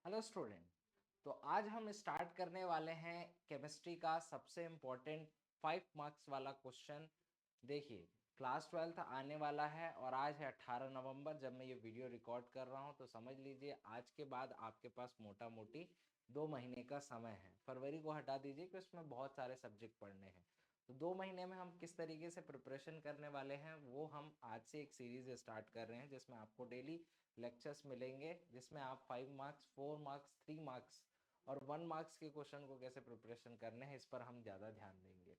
Hello student. तो आज हम स्टार्ट करने वाले हैं केमिस्ट्री का सबसे इम्पोर्टेंट 5 मार्क्स वाला क्वेश्चन। देखिए, क्लास 12th आने वाला है और आज है 18 नवंबर जब मैं ये वीडियो रिकॉर्ड कर रहा हूँ। तो समझ लीजिए आज के बाद आपके पास मोटा मोटी 2 महीने का समय है। फरवरी को हटा दीजिए कि उसमें बहुत सारे सब्जेक्ट पढ़ने हैं। तो 2 महीने में हम किस तरीके से प्रिपरेशन करने वाले हैं वो हम आज से एक सीरीज स्टार्ट कर रहे हैं, जिसमें आपको डेली लेक्चर्स मिलेंगे, जिसमें आप 5 मार्क्स, 4 मार्क्स, 3 मार्क्स और 1 मार्क्स के क्वेश्चन को कैसे प्रिपरेशन करने हैं इस पर हम ज़्यादा ध्यान देंगे।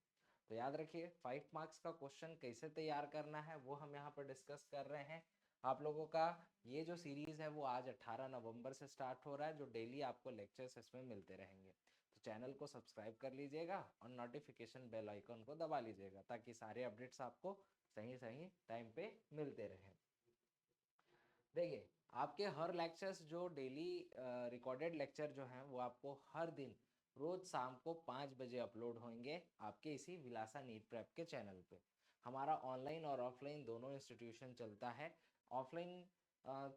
तो याद रखिए, 5 मार्क्स का क्वेश्चन कैसे तैयार करना है वो हम यहाँ पर डिस्कस कर रहे हैं। आप लोगों का ये जो सीरीज है वो आज 18 नवंबर से स्टार्ट हो रहा है, जो डेली आपको लेक्चर्स इसमें मिलते रहेंगे। तो चैनल को सब्सक्राइब कर लीजिएगा और नोटिफिकेशन बेल आइकन को दबा लीजिएगा ताकि सारे अपडेट्स आपको सही सही टाइम पे मिलते रहें। देखिए, आपके हर लेक्चर्स जो डेली रिकॉर्डेड लेक्चर जो हैं वो आपको हर दिन रोज शाम को 5 बजे अपलोड होंगे आपके इसी विलासा नीट प्रेप के चैनल पे। हमारा ऑनलाइन और ऑफलाइन दोनों इंस्टीट्यूशन चलता है। ऑफलाइन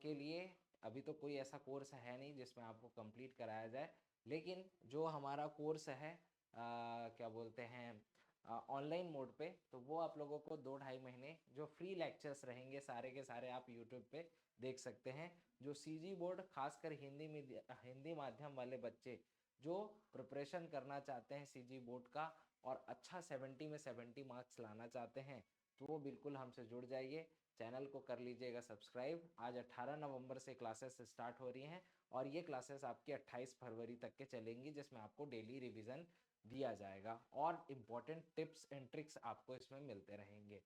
के लिए अभी तो कोई ऐसा कोर्स है नहीं जिसमें आपको कंप्लीट कराया जाए, लेकिन जो हमारा कोर्स है क्या बोलते हैं ऑनलाइन मोड पे, तो वो आप लोगों को 2 ढाई महीने जो फ्री लेक्चर्स रहेंगे सारे के सारे आप यूट्यूब पे देख सकते हैं। जो सीजी बोर्ड खासकर हिंदी माध्यम वाले बच्चे जो प्रिपरेशन करना चाहते हैं सीजी बोर्ड का और अच्छा 70 में 70 मार्क्स लाना चाहते हैं, तो वो बिल्कुल हमसे जुड़ जाइए। चैनल को कर लीजिएगा सब्सक्राइब। आज 18 नवंबर से क्लासेस स्टार्ट हो रही हैं और ये क्लासेस आपकी 28 फरवरी तक के चलेंगी, जिसमें आपको डेली रिवीजन दिया जाएगा और इम्पोर्टेंट टिप्स एंड ट्रिक्स आपको इसमें मिलते रहेंगे।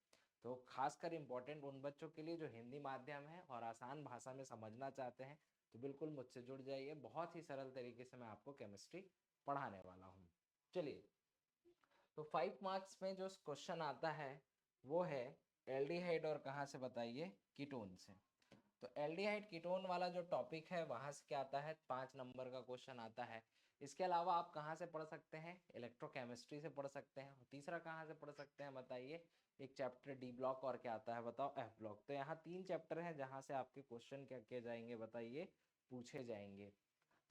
तो खासकर इम्पोर्टेंट उन बच्चों के लिए जो हिंदी माध्यम है और आसान भाषा में समझना चाहते हैं, तो बिल्कुल मुझसे जुड़ जाइए। बहुत ही सरल तरीके से मैं आपको केमिस्ट्री पढ़ाने वाला हूँ। चलिए, तो 5 मार्क्स में जो क्वेश्चन आता है वो है एल्डिहाइड और कहाँ से बताइए, कीटोन से। तो एल्डिहाइड कीटोन वाला जो टॉपिक है वहां से क्या आता है, 5 नंबर का क्वेश्चन आता है। इसके अलावा आप कहाँ से पढ़ सकते हैं, इलेक्ट्रोकेमिस्ट्री से पढ़ सकते हैं। तीसरा कहाँ से पढ़ सकते हैं बताइए, एक चैप्टर डी ब्लॉक और क्या आता है बताओ, एफ ब्लॉक। तो यहाँ 3 चैप्टर हैं जहाँ से आपके क्वेश्चन क्या किए जाएंगे बताइए, पूछे जाएंगे।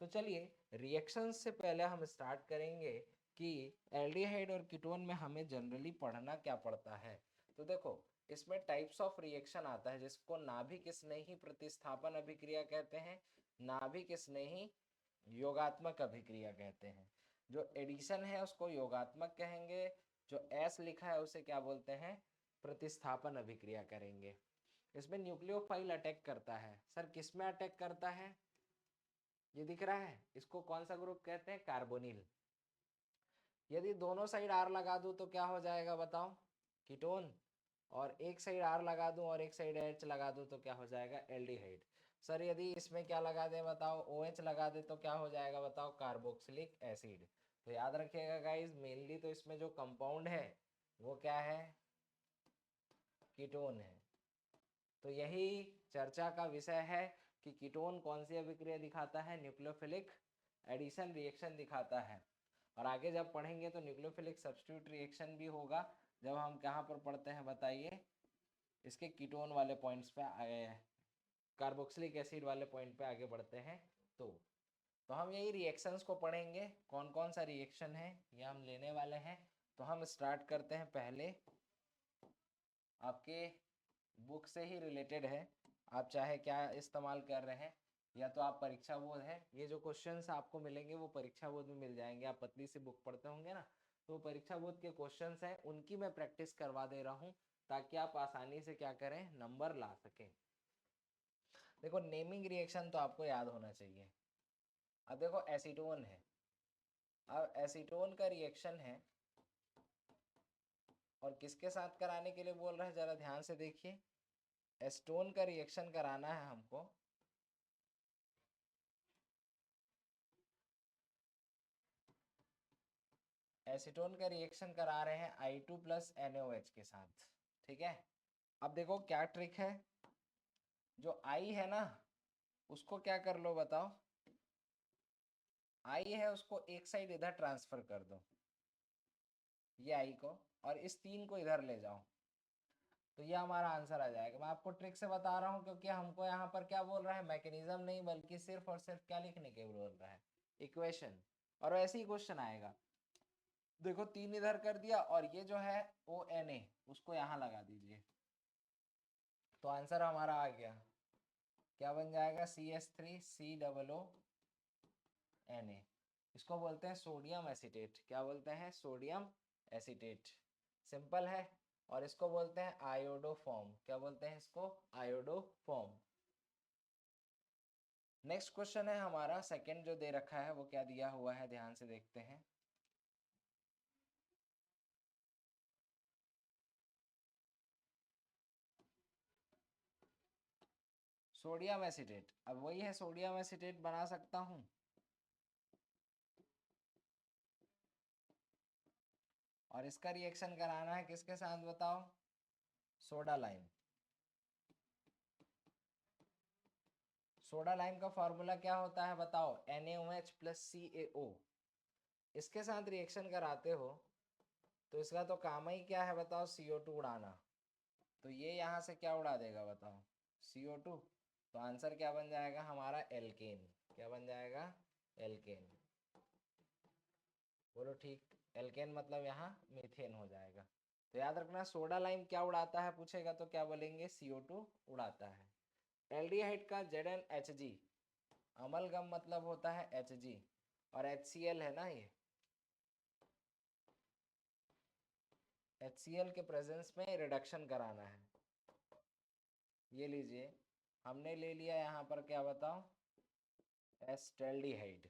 तो चलिए, रिएक्शन से पहले हम स्टार्ट करेंगे कि एल्डिहाइड और कीटोन में हमें जनरली पढ़ना क्या पड़ता है। तो देखो, इसमें टाइप्स ऑफ रिएक्शन आता है जिसको नाभिक स्नेही प्रतिस्थापन अभिक्रिया कहते हैं, नाभिक स्नेही योगात्मक अभिक्रिया कहते हैं। जो एडिशन है उसको योगात्मक कहेंगे, जो एस लिखा है उसे क्या बोलते हैं, प्रतिस्थापन अभिक्रिया करेंगे। इसमें न्यूक्लियोफाइल अटैक करता है। सर किसमें अटैक करता है, ये दिख रहा है, इसको कौन सा ग्रुप कहते हैं, कार्बोनिल। यदि दोनों साइड आर लगा दूं तो क्या हो जाएगा बताओ, कीटोन। और एक साइड आर लगा दूं और एक साइड एच लगा दूं तो क्या हो जाएगा, एल्डिहाइड। सर यदि इसमें क्या लगा दे बताओ, ओ एच लगा दे तो क्या हो जाएगा बताओ, कार्बोक्सिलिक एसिड। तो याद रखिएगा गाइज, मेनली तो इसमें जो कंपाउंड है वो क्या है, कीटोन है। तो यही चर्चा का विषय है कि कीटोन कौन सी अभिक्रिया दिखाता है, न्यूक्लियोफिलिक एडिशन रिएक्शन दिखाता है। और आगे जब पढ़ेंगे तो न्यूक्लियोफिलिक सब्स्टिट्यूट रिएक्शन भी होगा, जब हम कहाँ पर पढ़ते हैं बताइए, इसके कीटोन वाले पॉइंट्स पे आए, कार्बोक्सिलिक एसिड वाले पॉइंट पे आगे बढ़ते हैं। तो हम यही रिएक्शंस को पढ़ेंगे, कौन कौन सा रिएक्शन है ये हम लेने वाले हैं। तो हम स्टार्ट करते हैं, पहले आपके बुक से ही रिलेटेड है, आप चाहे क्या इस्तेमाल कर रहे हैं, या तो आप परीक्षा बोध है, ये जो क्वेश्चंस आपको मिलेंगे वो परीक्षा बोध में मिल जाएंगे। आप पतली सी बुक पढ़ते होंगे ना, तो परीक्षा बोध के क्वेश्चंस हैं उनकी मैं प्रैक्टिस करवा दे रहा हूँ ताकि आप आसानी से क्या करें, नंबर ला सकें। देखो, नेमिंग रिएक्शन तो आपको याद होना चाहिए। अब देखो, एसीटोन है, अब एसीटोन का रिएक्शन है और किसके साथ कराने के लिए बोल रहा है, जरा ध्यान से देखिए। एस्टोन का रिएक्शन कराना है हमको, एसीटोन का रिएक्शन करा रहे हैं I2 प्लस NaOH के साथ, ठीक है। अब देखो क्या ट्रिक है, जो I है ना उसको क्या कर लो बताओ, I है उसको एक साइड इधर ट्रांसफर कर दो, ये I को, और इस 3 को इधर ले जाओ। तो ये हमारा आंसर आ जाएगा। मैं आपको ट्रिक से बता रहा हूँ क्योंकि हमको यहाँ पर क्या बोल रहा है, मैकेनिज्म नहीं बल्कि सिर्फ और सिर्फ क्या लिखने के बोल रहा है, इक्वेशन। और ऐसे ही क्वेश्चन आएगा। देखो 3 इधर कर दिया और ये जो है ONA उसको यहाँ लगा दीजिए, तो आंसर हमारा आ गया। क्या बन जाएगा, CH3COONA। इसको बोलते हैं सोडियम एसीटेट। क्या बोलते हैं, सोडियम एसीटेट। सिंपल है। और इसको बोलते हैं आयोडोफॉर्म। क्या बोलते हैं इसको, आयोडोफॉर्म। नेक्स्ट क्वेश्चन है हमारा सेकंड जो दे रखा है वो क्या दिया हुआ है, ध्यान से देखते हैं। Sodium acetate. अब वही है, सोडियम एसीटेट बना सकता हूं। और इसका रिएक्शन कराना है किसके साथ बताओ, सोडा लाइम। सोडा लाइम का फॉर्मूला क्या होता है बताओ, NaOH + CaO। इसके साथ रिएक्शन कराते हो तो इसका तो काम ही क्या है बताओ, CO2 उड़ाना। तो ये यहाँ से क्या उड़ा देगा बताओ, CO2। तो आंसर क्या बन जाएगा हमारा, एल्केन। क्या बन जाएगा, एल्केन। बोलो ठीक। एल्केन मतलब यहाँ मीथेन हो जाएगा। तो याद रखना, सोडा लाइम क्या उड़ाता है पूछेगा तो क्या बोलेंगे, CO2 उड़ाता है। एल्डिहाइड का ZnHG, अमलगम मतलब होता है Hg, और HCl है ना, ये HCl के प्रेजेंस में रिडक्शन कराना है। ये लीजिए, हमने ले लिया यहाँ पर क्या बताओ, एस्टेल्डिहाइड।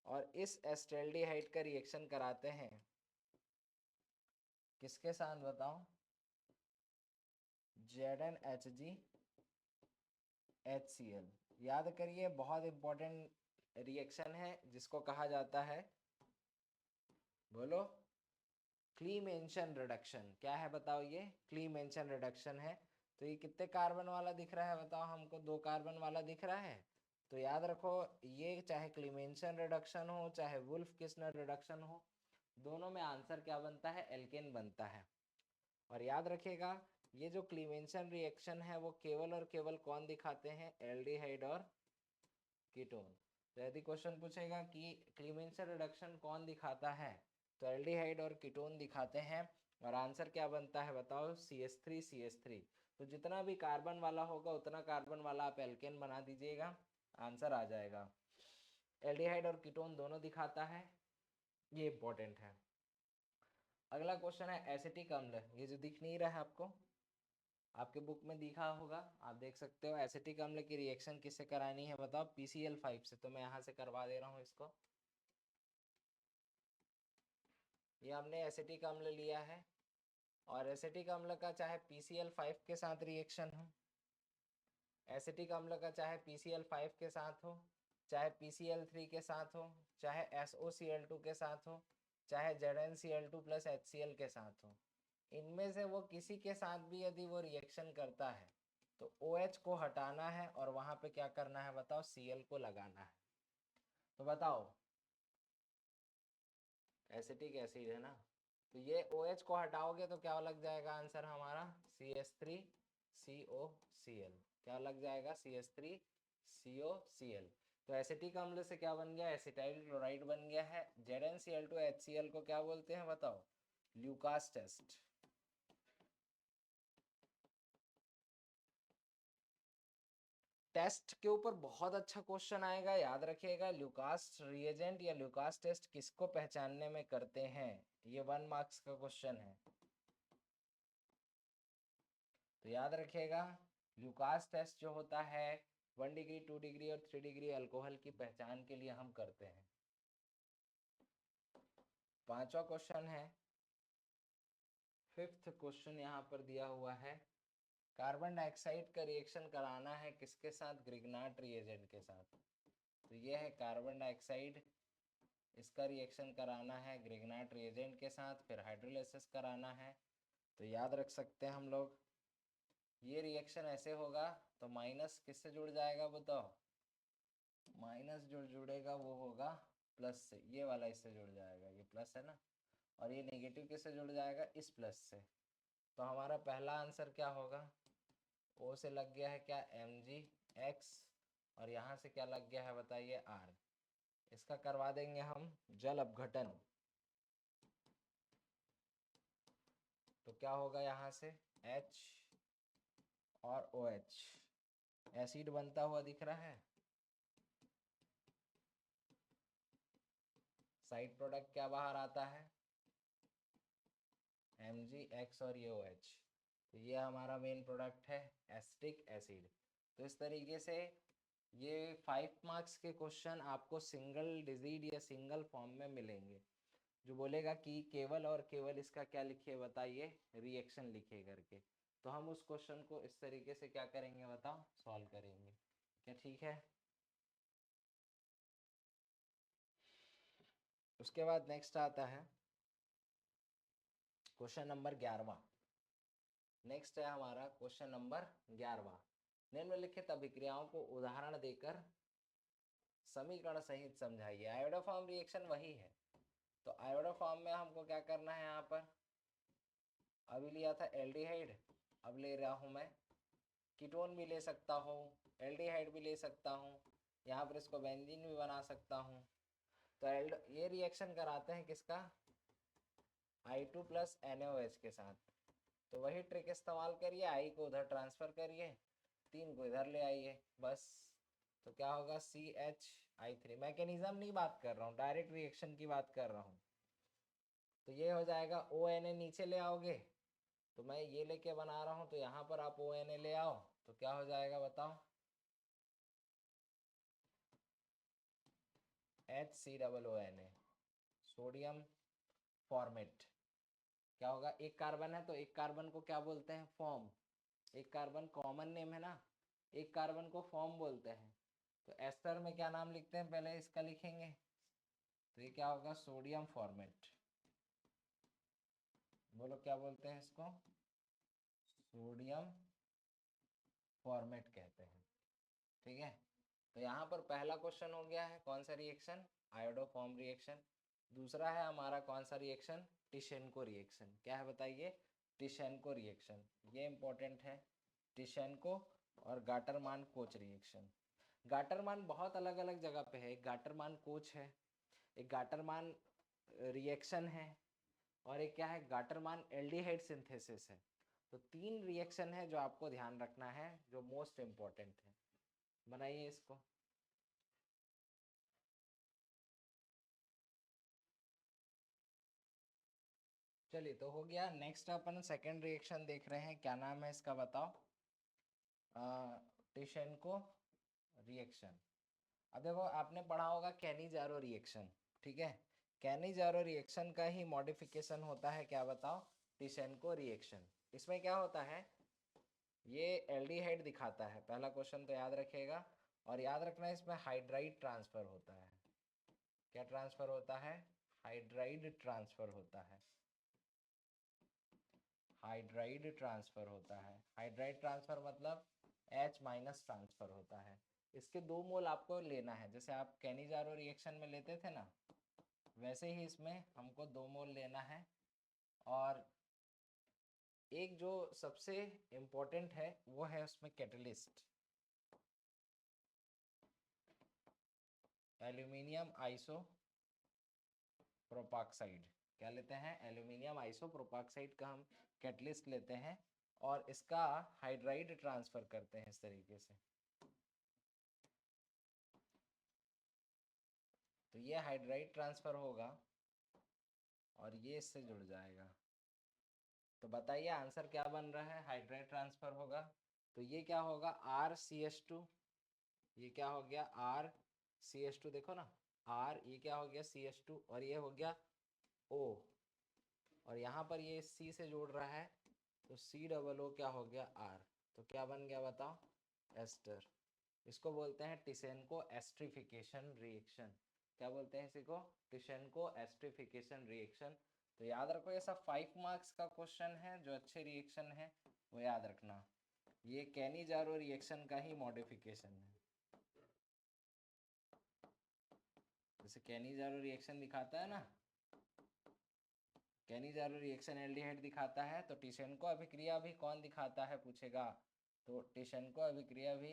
और इस एस्टेल्डिहाइड का रिएक्शन कराते हैं किसके साथ बताओ, ZnHG HCl। याद करिए, बहुत इंपॉर्टेंट रिएक्शन है जिसको कहा जाता है, बोलो, क्लीमेंशन रिडक्शन। क्या है बताओ, ये क्लीमेंशन रिडक्शन है। तो ये कितने कार्बन वाला दिख रहा है बताओ हमको, 2 कार्बन वाला दिख रहा है। तो याद रखो, ये चाहे क्लीमेंशन रिडक्शन हो चाहे वुल्फ किस्नर रिडक्शन हो, दोनों में आंसर क्या बनता है, एल्केन बनता है। और याद रखिएगा, ये जो क्लीमेंशन रिएक्शन है वो केवल और केवल कौन दिखाते हैं, एल्डिहाइड और कीटोन। तो यदि क्वेश्चन पूछेगा कि क्लीमेंशन रिडक्शन कौन दिखाता है, तो एल्डिहाइड और कीटोन दिखाते हैं। और आंसर क्या बनता है बताओ, CH3CH3। तो जितना भी कार्बन वाला होगा उतना कार्बन वाला आप एल्केन बना दीजिएगा, आंसर आ जाएगा। एल्डिहाइड और कीटोन दोनों दिखाता है, ये इंपॉर्टेंट है। अगला क्वेश्चन है एसिटिक अम्ल। ये जो दिख नहीं रहा है आपको, आपके बुक में दिखा होगा, आप देख सकते हो। एसिटिक अम्ल की रिएक्शन किससे करानी है बताओ, PCl5 से। तो मैं यहाँ से करवा दे रहा हूँ इसको। ये हमने एसिटिक अम्ल लिया है, और एसिटिक अम्ल का चाहे PCl5 के साथ रिएक्शन हो, एसिटिक अम्ल का चाहे PCl5 के साथ हो, चाहे PCl3 के साथ हो, चाहे SOCl2 के साथ हो, चाहे ZnCl2 + HCl के साथ हो, इनमें से वो किसी के साथ भी यदि वो रिएक्शन करता है तो OH को हटाना है और वहां पे क्या करना है बताओ, Cl को लगाना है। तो बताओ, एसिटिक एसिड है ना, तो ये OH को हटाओगे तो क्या लग जाएगा आंसर हमारा, CH3COCl। क्या लग जाएगा, CH3COCl। तो एसिटिक अम्ल से क्या बन गया, एसिटाइल क्लोराइड बन गया है। ZnCl2 HCl को क्या बोलते हैं बताओ, ल्यूकास टेस्ट। टेस्ट के ऊपर बहुत अच्छा क्वेश्चन आएगा, याद रखिएगा। ल्यूकास रिएजेंट या ल्यूकास टेस्ट किसको पहचानने में करते हैं, ये 1 मार्क्स का क्वेश्चन है। तो याद रखिएगा, ल्यूकास टेस्ट जो होता है 1 डिग्री 2 डिग्री और 3 डिग्री अल्कोहल की पहचान के लिए हम करते हैं। 5वां क्वेश्चन है, 5th क्वेश्चन यहाँ पर दिया हुआ है। कार्बन डाइऑक्साइड का रिएक्शन कराना है किसके साथ, ग्रिग्नाट रिएजेंट के साथ। तो ये है कार्बन डाइऑक्साइड, इसका रिएक्शन कराना है ग्रिग्नाट रिएजेंट के साथ, फिर हाइड्रोलाइसिस कराना है। तो याद रख सकते हैं हम लोग, ये रिएक्शन ऐसे होगा। तो माइनस किससे जुड़ जाएगा बताओ, माइनस जो जुड़ेगा वो होगा प्लस से, ये वाला इससे जुड़ जाएगा, ये प्लस है ना। और ये नेगेटिव किससे जुड़ जाएगा, इस प्लस से। तो हमारा पहला आंसर क्या होगा, ओ से लग गया है क्या mgx, और यहाँ से क्या लग गया है बताइए r। इसका करवा देंगे हम जल अपघटन, तो क्या होगा यहाँ से H और OH, एसिड बनता हुआ दिख रहा है। साइड प्रोडक्ट क्या बाहर आता है mgx और ये OH, तो ये हमारा मेन प्रोडक्ट है एसिटिक एसिड। तो इस तरीके से ये 5 मार्क्स के क्वेश्चन आपको सिंगल डिजिट या सिंगल फॉर्म में मिलेंगे, जो बोलेगा कि केवल और केवल इसका क्या लिखिए बताइए, रिएक्शन लिखिए करके। तो हम उस क्वेश्चन को इस तरीके से क्या करेंगे बताओ, सॉल्व करेंगे। क्या ठीक है? उसके बाद नेक्स्ट आता है क्वेश्चन नंबर 11वां। नेक्स्ट है हमारा क्वेश्चन नंबर 11वां। निम्नलिखित अभिक्रियाओं को उदाहरण देकर समीकरण सहित समझाइए। आयोडोफॉर्म रिएक्शन वही है, तो आयोडोफॉर्म में हमको क्या करना है, यहाँ पर अभी लिया था एल्डिहाइड, अब ले रहा हूँ मैं कीटोन भी ले सकता हूँ, एल्डिहाइड भी ले सकता हूँ, यहाँ पर इसको बेंजीन भी बना सकता हूँ। तो ये रिएक्शन कराते हैं किसका, I2 प्लस NaOH के साथ। तो वही ट्रिक इस्तेमाल करिए, I को उधर ट्रांसफ़र करिए, 3 को इधर ले आइए बस। तो क्या होगा CHI3। मैकेनिज्म नहीं बात कर रहा हूँ, डायरेक्ट रिएक्शन की बात कर रहा हूँ। तो ये हो जाएगा ONA, नीचे ले आओगे तो मैं ये लेके बना रहा हूँ, तो यहाँ पर आप ONA ले आओ तो क्या हो जाएगा बताओ, HCOONA, सोडियम फॉर्मेट। क्या होगा, एक कार्बन है तो एक कार्बन को क्या बोलते हैं, फॉर्म। एक कार्बन कॉमन नेम है ना, एक कार्बन को फॉर्म बोलते हैं। तो एस्टर में क्या नाम लिखते हैं, पहले इसका लिखेंगे, तो ये क्या होगा, सोडियम फॉर्मेट। बोलो क्या बोलते हैं इसको, सोडियम फॉर्मेट कहते हैं। ठीक है, तो यहाँ पर पहला क्वेश्चन हो गया है कौन सा रिएक्शन, आयोडोफॉर्म रिएक्शन। दूसरा है हमारा कौन सा रिएक्शन, टिशेनको रिएक्शन। क्या है बताइए, टिशेनको रिएक्शन, ये इंपॉर्टेंट है। टिशेनको और गाटरमान कोच रिएक्शन। गाटरमान बहुत अलग अलग जगह पे है, एक गाटरमान कोच है, एक गाटरमान रिएक्शन है, और एक क्या है, गाटरमान एल्डिहाइड सिंथेसिस है। तो 3 रिएक्शन है जो आपको ध्यान रखना है, जो मोस्ट इम्पोर्टेंट है। बनाइए इसको। चलिए, तो हो गया। नेक्स्ट अपन सेकेंड रिएक्शन देख रहे हैं, क्या नाम है इसका बताओ, टिशेनको रिएक्शन। अब देखो, आपने पढ़ा होगा कैनिजारो रिएक्शन, ठीक है। कैनिजारो रिएक्शन का ही मॉडिफिकेशन होता है, क्या बताओ, टिशेनको रिएक्शन। इसमें क्या होता है, ये एल्डिहाइड दिखाता है, पहला क्वेश्चन तो याद रखिएगा। और याद रखना, इसमें हाइड्राइड ट्रांसफर होता है। क्या ट्रांसफर होता है, हाइड्राइड ट्रांसफर होता है, हाइड्राइड ट्रांसफर होता है। हाइड्राइड ट्रांसफर मतलब H माइनस ट्रांसफर होता है। इसके 2 मोल आपको लेना है, जैसे आप कैनिजारो रिएक्शन में लेते थे ना, वैसे ही इसमें हमको 2 मोल लेना है। और एक जो सबसे इम्पोर्टेंट है वो है उसमें कैटलिस्ट, एल्यूमिनियम आइसो प्रोपाक्साइड। क्या लेते हैं, एल्यूमिनियम आइसो प्रोपाक्साइड का हम कैटलिस्ट लेते हैं, और इसका हाइड्राइड ट्रांसफर करते हैं इस तरीके से। तो ये हाइड्राइड ट्रांसफर होगा और ये इससे जुड़ जाएगा। तो बताइए आंसर क्या बन रहा है, हाइड्राइड ट्रांसफर होगा। तो ये क्या होगा, RCH2, ये क्या हो गया RCH2, देखो ना R, ये क्या हो गया CH2, और ये हो गया O, और यहाँ पर ये C से जोड़ रहा है, तो COO क्या हो गया R। तो क्या बन गया बताओ, एस्टर। इसको बोलते हैं टिशेनको एस्ट्रिफिकेशन रिएक्शन। क्या बोलते हैं इसी को, टिशेनको एस्ट्रिफिकेशन रिएक्शन। तो याद रखो, ये सब 5 मार्क्स का क्वेश्चन है, जो अच्छे रिएक्शन है वो याद रखना। ये कैनिजारो रिएक्शन का ही मॉडिफिकेशन है। जैसे कैनिजारो रिएक्शन दिखाता है ना, कैनिजारो रिएक्शन एल्डिहाइड दिखाता है, तो टिशेनको अभिक्रिया भी कौन दिखाता है पूछेगा, तो टिशेनको अभिक्रिया भी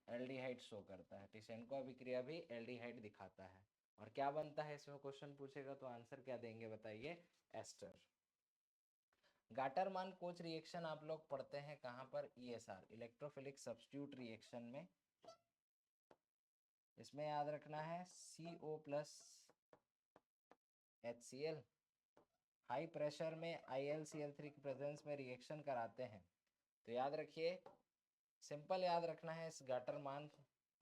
एल्डिहाइड शो करता है, टिशेनको अभिक्रिया भी एल्डिहाइड दिखाता है। और क्या बनता है इसमें क्वेश्चन पूछेगा तो आंसर क्या देंगे बताइए, एस्टर। गाटरमान कोच रिएक्शन आप लोग पढ़ते हैं कहाँ पर, ईएसआर, इलेक्ट्रोफिलिक सब्स्टिट्यूट रिएक्शन में। इसमें याद रखना है CO plus HCl high pressure में IlCl3 की प्रेजेंस में रिएक्शन कराते हैं, तो याद रखिए, सिंपल याद रखना है, इस गाटरमान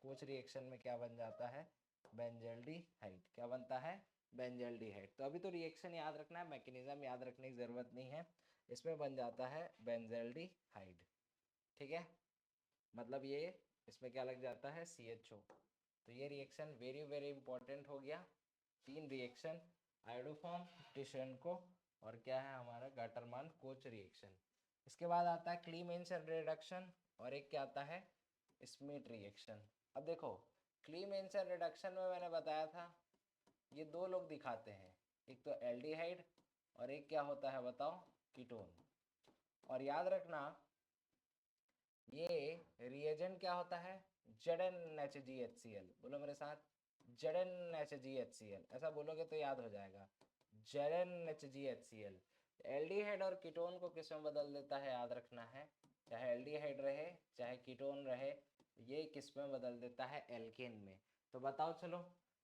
कोच रिएक्शन में क्या बन जाता है, बेंजल्डिहाइड। क्या बनता है, बेंजल्डिहाइड। तो अभी तो रिएक्शन याद रखना है, मैकेनिज्म याद रखने की जरूरत नहीं है। इसमें बन जाता है बेंजल्डिहाइड, ठीक है, मतलब ये इसमें क्या लग जाता है, CHO। तो ये रिएक्शन वेरी वेरी इंपॉर्टेंट हो गया। 3 रिएक्शन, आयोडोफॉर्म, टिशेनको और क्या है हमारा गाटरमान कोच रिएक्शन। इसके बाद आता है क्लीमेंसर रिडक्शन और एक क्या आता है, स्मिट रिएक्शन। अब देखो क्लीमेंसर रिडक्शन में मैंने बताया था ये 2 लोग दिखाते हैं, एक तो एल्डिहाइड और एक क्या होता है बताओ, कीटोन। और याद रखना ये रिएजेंट क्या होता है, ZnHgHcl। बोलो मेरे साथ, ZnHgHcl, ऐसा बोलोगे तो याद हो जाएगा, ZnHgHcl। एल्डिहाइड और कीटोन को किस में बदल देता है, याद रखना है, चाहे एल्डिहाइड रहे चाहे कीटोन रहे, ये किस में बदल देता है, एल्केन में। तो बताओ चलो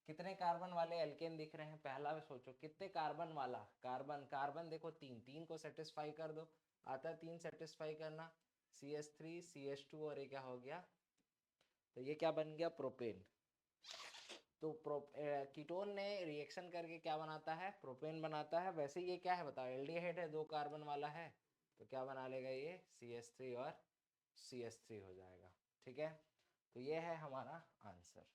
कितने कार्बन वाले एल्केन दिख रहे हैं, पहला सोचो कितने कार्बन वाला, कार्बन देखो 3 को सेटिस्फाई कर दो, आता है 3 सेटिस्फाई करना, CH3 CH2 और ये क्या हो गया, तो ये क्या बन गया, प्रोपेन। तो कीटोन ने रिएक्शन करके क्या बनाता है, प्रोपेन बनाता है। वैसे ये क्या है बताओ, एल्डिहाइड है, 2 कार्बन वाला है, तो क्या बना लेगा ये, CH3 और CH3 हो जाएगा, ठीक है। तो ये है हमारा आंसर,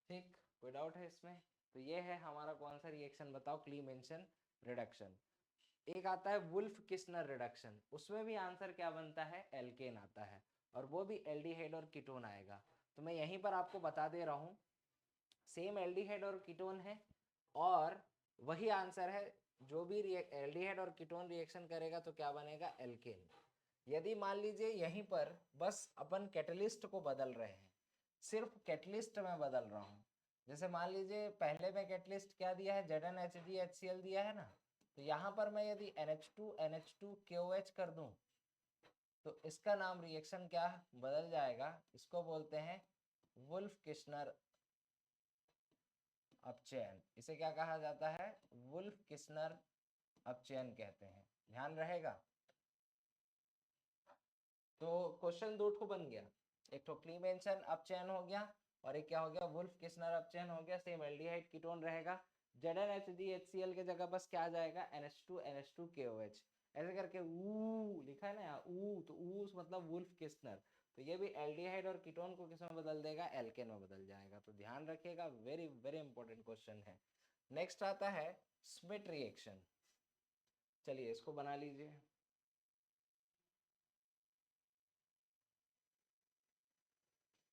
ठीक, कोई डाउट है इसमें। तो ये है हमारा कौन सा रिएक्शन बताओ, क्लीमेंसन रिडक्शन। एक आता है वुल्फ किस्नर रिडक्शन, उसमें भी आंसर क्या बनता है, एल्केन आता है, और वो भी एल्डिहाइड और कीटोन आएगा। तो मैं यहीं पर आपको बता दे रहा हूँ, सेम एल्डिहाइड और कीटोन है और वही आंसर है, जो भी एल्डिहाइड और कीटोन रिएक्शन करेगा तो क्या बनेगा, एल्केन। यदि मान लीजिए यहीं पर बस अपन कैटलिस्ट को बदल रहे हैं, सिर्फ कैटलिस्ट में बदल रहा हूँ, जैसे मान लीजिए पहले में कैटलिस्ट क्या दिया है, ZnHgHcl दिया है ना, तो यहाँ पर मैं यदि NH2NH2KOH कर दूं तो इसका नाम रिएक्शन क्या बदल जाएगा, इसको बोलते हैं वुल्फ किस्नर अपचयन। इसे क्या कहा जाता है, वुल्फ किस्नर अपचयन कहते हैं, ध्यान रहेगा। तो क्वेश्चन 2 ठो बन गया, एक तो क्लीमेंसन अपचयन हो गया और एक क्या हो गया, वुल्फ किस्नर अपचयन हो गया। सेम एल्डिहाइड कीटोन रहेगा, ZnHgHcl के जगह बस क्या आ जाएगा, NH2NH2KOH, ऐसे करके ऊ लिखा है ना यहाँ, ऊ, तो ऊ मतलब वुल्फ किस्नर। तो ये भी एल्डिहाइड और कीटोन को किस में बदल देगा, एल्केन में बदल जाएगा। तो ध्यान रखिएगा, वेरी वेरी इंपॉर्टेंट क्वेश्चन है। नेक्स्ट आता है स्मिट रिएक्शन, चलिए इसको बना लीजिए।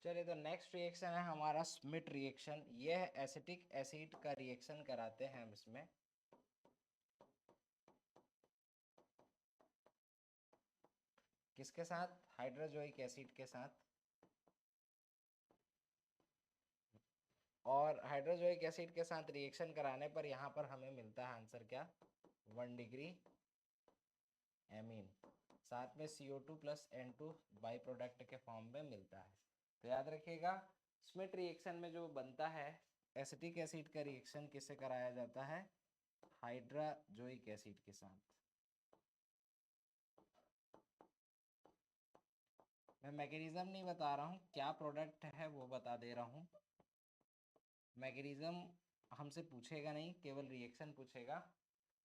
चलिए तो नेक्स्ट रिएक्शन है हमारा स्मिट रिएक्शन। ये है एसिटिक एसिड का रिएक्शन कराते हैं हम इसमें। किसके साथ, हाइड्रोजोइक एसिड के साथ। और हाइड्रोजोइक एसिड के साथ रिएक्शन कराने पर यहाँ पर हमें मिलता है आंसर क्या, 1 डिग्री एमीन, साथ में CO2 plus N2 by product के फॉर्म में मिलता है। तो याद रखिएगा स्मिट रिएक्शन में जो बनता है एसिटिक एसिड का रिएक्शन किससे कराया जाता है, हाइड्रोजोइक एसिड के साथ। मैं मैकेनिज्म नहीं बता रहा हूँ, क्या प्रोडक्ट है वो बता दे रहा हूँ। मैकेनिज्म हमसे पूछेगा नहीं, केवल रिएक्शन पूछेगा।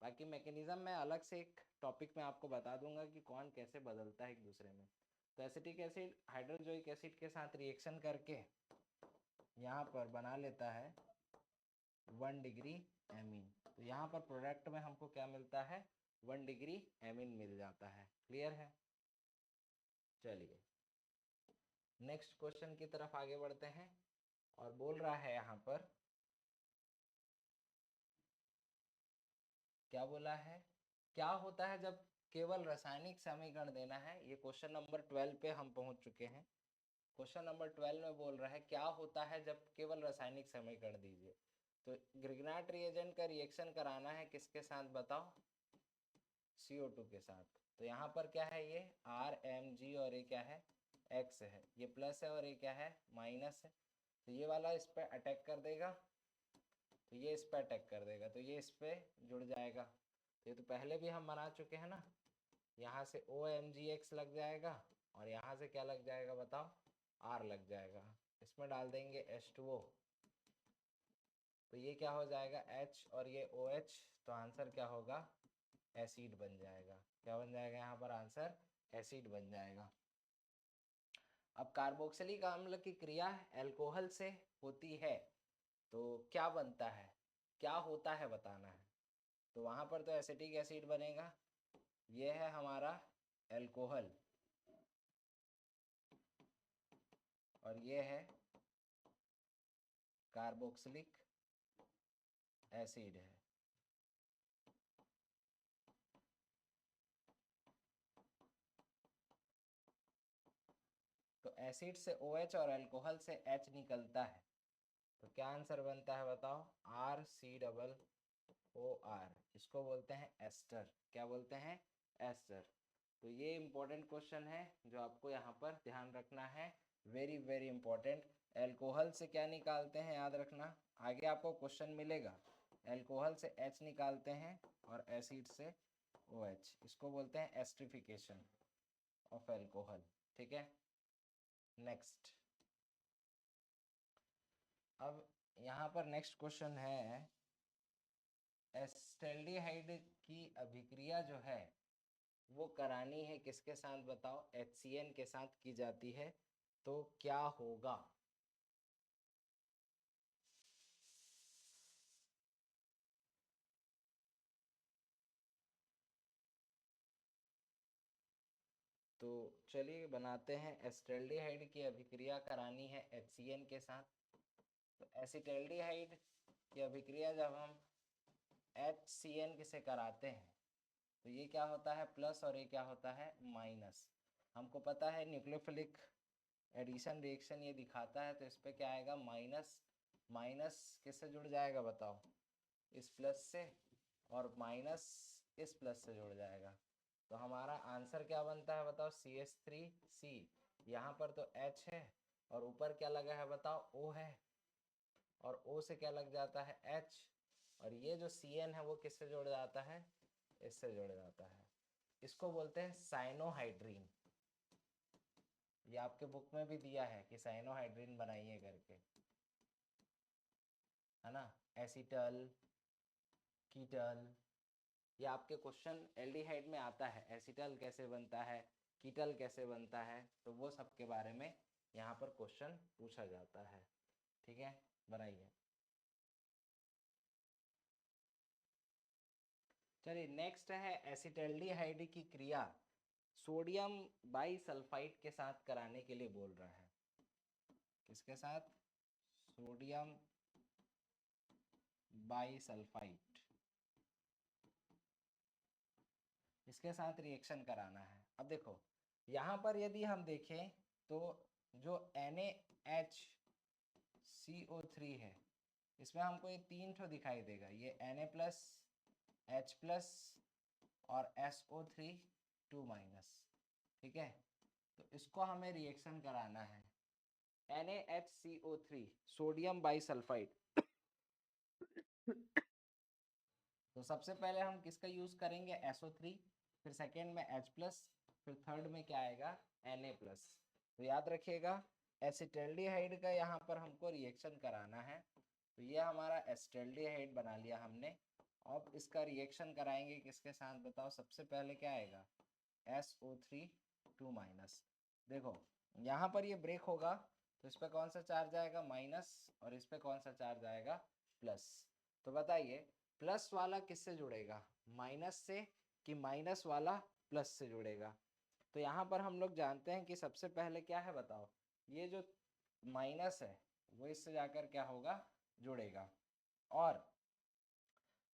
बाकी मैकेनिज्म मैं अलग से एक टॉपिक में आपको बता दूंगा कि कौन कैसे बदलता है एक दूसरे में। तो एसिटिक एसिड हाइड्रोजोइक एसिड के साथ रिएक्शन करके यहाँ पर बना लेता है 1 डिग्री एमीन। तो यहाँ पर प्रोडक्ट में हमको क्या मिलता है, 1 डिग्री एमीन मिल जाता है। क्लियर है, चलिए नेक्स्ट क्वेश्चन की तरफ आगे बढ़ते हैं। और बोल रहा है यहाँ पर क्या बोला है, क्या होता है जब केवल रासायनिक समीकरण देना है। ये क्वेश्चन नंबर 12 पे हम पहुंच चुके हैं। क्वेश्चन नंबर 12 में बोल रहा है क्या होता है जब केवल रासायनिक समीकरण दीजिए। तो ग्रिग्नाट रिएजेंट का रिएक्शन कराना है किसके साथ बताओ, CO2 के साथ। तो यहाँ पर क्या है, ये RMG और ये क्या है, X है, ये प्लस है और ये क्या है, माइनस है। तो ये वाला इस पर अटैक कर देगा, तो ये इस पर अटैक कर देगा, तो ये इस पर जुड़ जाएगा। तो ये तो पहले भी हम बना चुके हैं ना। यहाँ से OMGX लग जाएगा और यहाँ से क्या लग जाएगा बताओ, R लग जाएगा। इसमें डाल देंगे H2O, तो ये क्या हो जाएगा H और ये OH, तो आंसर क्या होगा, एसिड बन जाएगा। क्या बन जाएगा यहाँ पर आंसर, एसिड बन जाएगा। अब कार्बोक्सिलिक अम्ल की क्रिया अल्कोहल से होती है, तो क्या बनता है, क्या होता है बताना है। तो वहाँ पर तो एसिटिक एसिड बनेगा, ये है हमारा अल्कोहल और ये है कार्बोक्सिलिक एसिड है। तो एसिड से OH और अल्कोहल से H निकलता है, तो क्या आंसर बनता है बताओ, RCOOR। इसको बोलते हैं एस्टर। क्या बोलते हैं, एस्टर। तो ये इंपॉर्टेंट क्वेश्चन है जो आपको यहाँ पर ध्यान रखना है, वेरी वेरी इंपॉर्टेंट। अल्कोहल से क्या निकालते हैं याद रखना, आगे आपको क्वेश्चन मिलेगा। अल्कोहल से H निकालते हैं और एसिड से OH, इसको बोलते हैं एस्ट्रिफिकेशन ऑफ अल्कोहल। ठीक है, नेक्स्ट। अब यहाँ पर नेक्स्ट क्वेश्चन है, एस्टेल्डिहाइड की अभिक्रिया जो है वो करानी है किसके साथ बताओ, HCN के साथ की जाती है, तो क्या होगा। तो चलिए बनाते हैं, एस्टेल्डिहाइड की अभिक्रिया करानी है HCN के साथ। तो एसिटेल्डिहाइड की अभिक्रिया जब हम HCN से कराते हैं तो ये क्या होता है, प्लस, और ये क्या होता है, माइनस। हमको पता है न्यूक्लियोफिलिक एडिशन रिएक्शन ये दिखाता है, तो इस पर क्या आएगा, माइनस। माइनस किससे जुड़ जाएगा बताओ, इस प्लस से, और माइनस इस प्लस से जुड़ जाएगा। तो हमारा आंसर क्या बनता है बताओ, CH3C। यहाँ पर तो H है और ऊपर क्या लगा है बताओ, O है, और O से क्या लग जाता है, H, और ये जो CN है वो किससे जुड़ जाता है, इससे जुड़ जाता है। इसको बोलते हैं साइनोहाइड्रीन। ये आपके बुक में भी दिया है कि साइनोहाइड्रीन बनाइए करके, है ना। एसिटल, कीटल, ये आपके क्वेश्चन एल्डिहाइड में आता है, एसिटल कैसे बनता है, कीटल कैसे बनता है, तो वो सब के बारे में यहाँ पर क्वेश्चन पूछा जाता है। ठीक है, बनाइए। चलिए नेक्स्ट है, एसिटल्डिहाइड की क्रिया सोडियम बाईसल्फाइड के साथ कराने के लिए बोल रहा है। किसके साथ, सोडियम बाईसल्फाइड, इसके साथ रिएक्शन कराना है। अब देखो यहाँ पर यदि हम देखें तो जो NaHCO3 है, इसमें हमको ये 3 ठो दिखाई देगा, ये Na+, H+ और SO3 2-। ठीक है, तो इसको हमें रिएक्शन कराना है, NaHCO3 सोडियम बाईसल्फाइड। तो सबसे पहले हम किसका यूज करेंगे, SO3, फिर सेकेंड में H+, फिर थर्ड में क्या आएगा, Na+। तो याद रखिएगा एसिटल्डिहाइड का यहाँ पर हमको रिएक्शन कराना है। तो ये हमारा एसिटल्डिहाइड बना लिया हमने। अब इसका रिएक्शन कराएंगे किसके साथ बताओ, सबसे पहले क्या आएगा, SO3 2-। देखो यहाँ पर ये ब्रेक होगा तो इस पर कौन सा चार्ज आएगा, माइनस, और इस पर कौन सा चार्ज आएगा, प्लस। तो बताइए प्लस वाला किससे जुड़ेगा, माइनस से, कि माइनस वाला प्लस से जुड़ेगा। तो यहाँ पर हम लोग जानते हैं कि सबसे पहले क्या है बताओ, ये जो माइनस है वो इससे जाकर क्या होगा, जुड़ेगा। और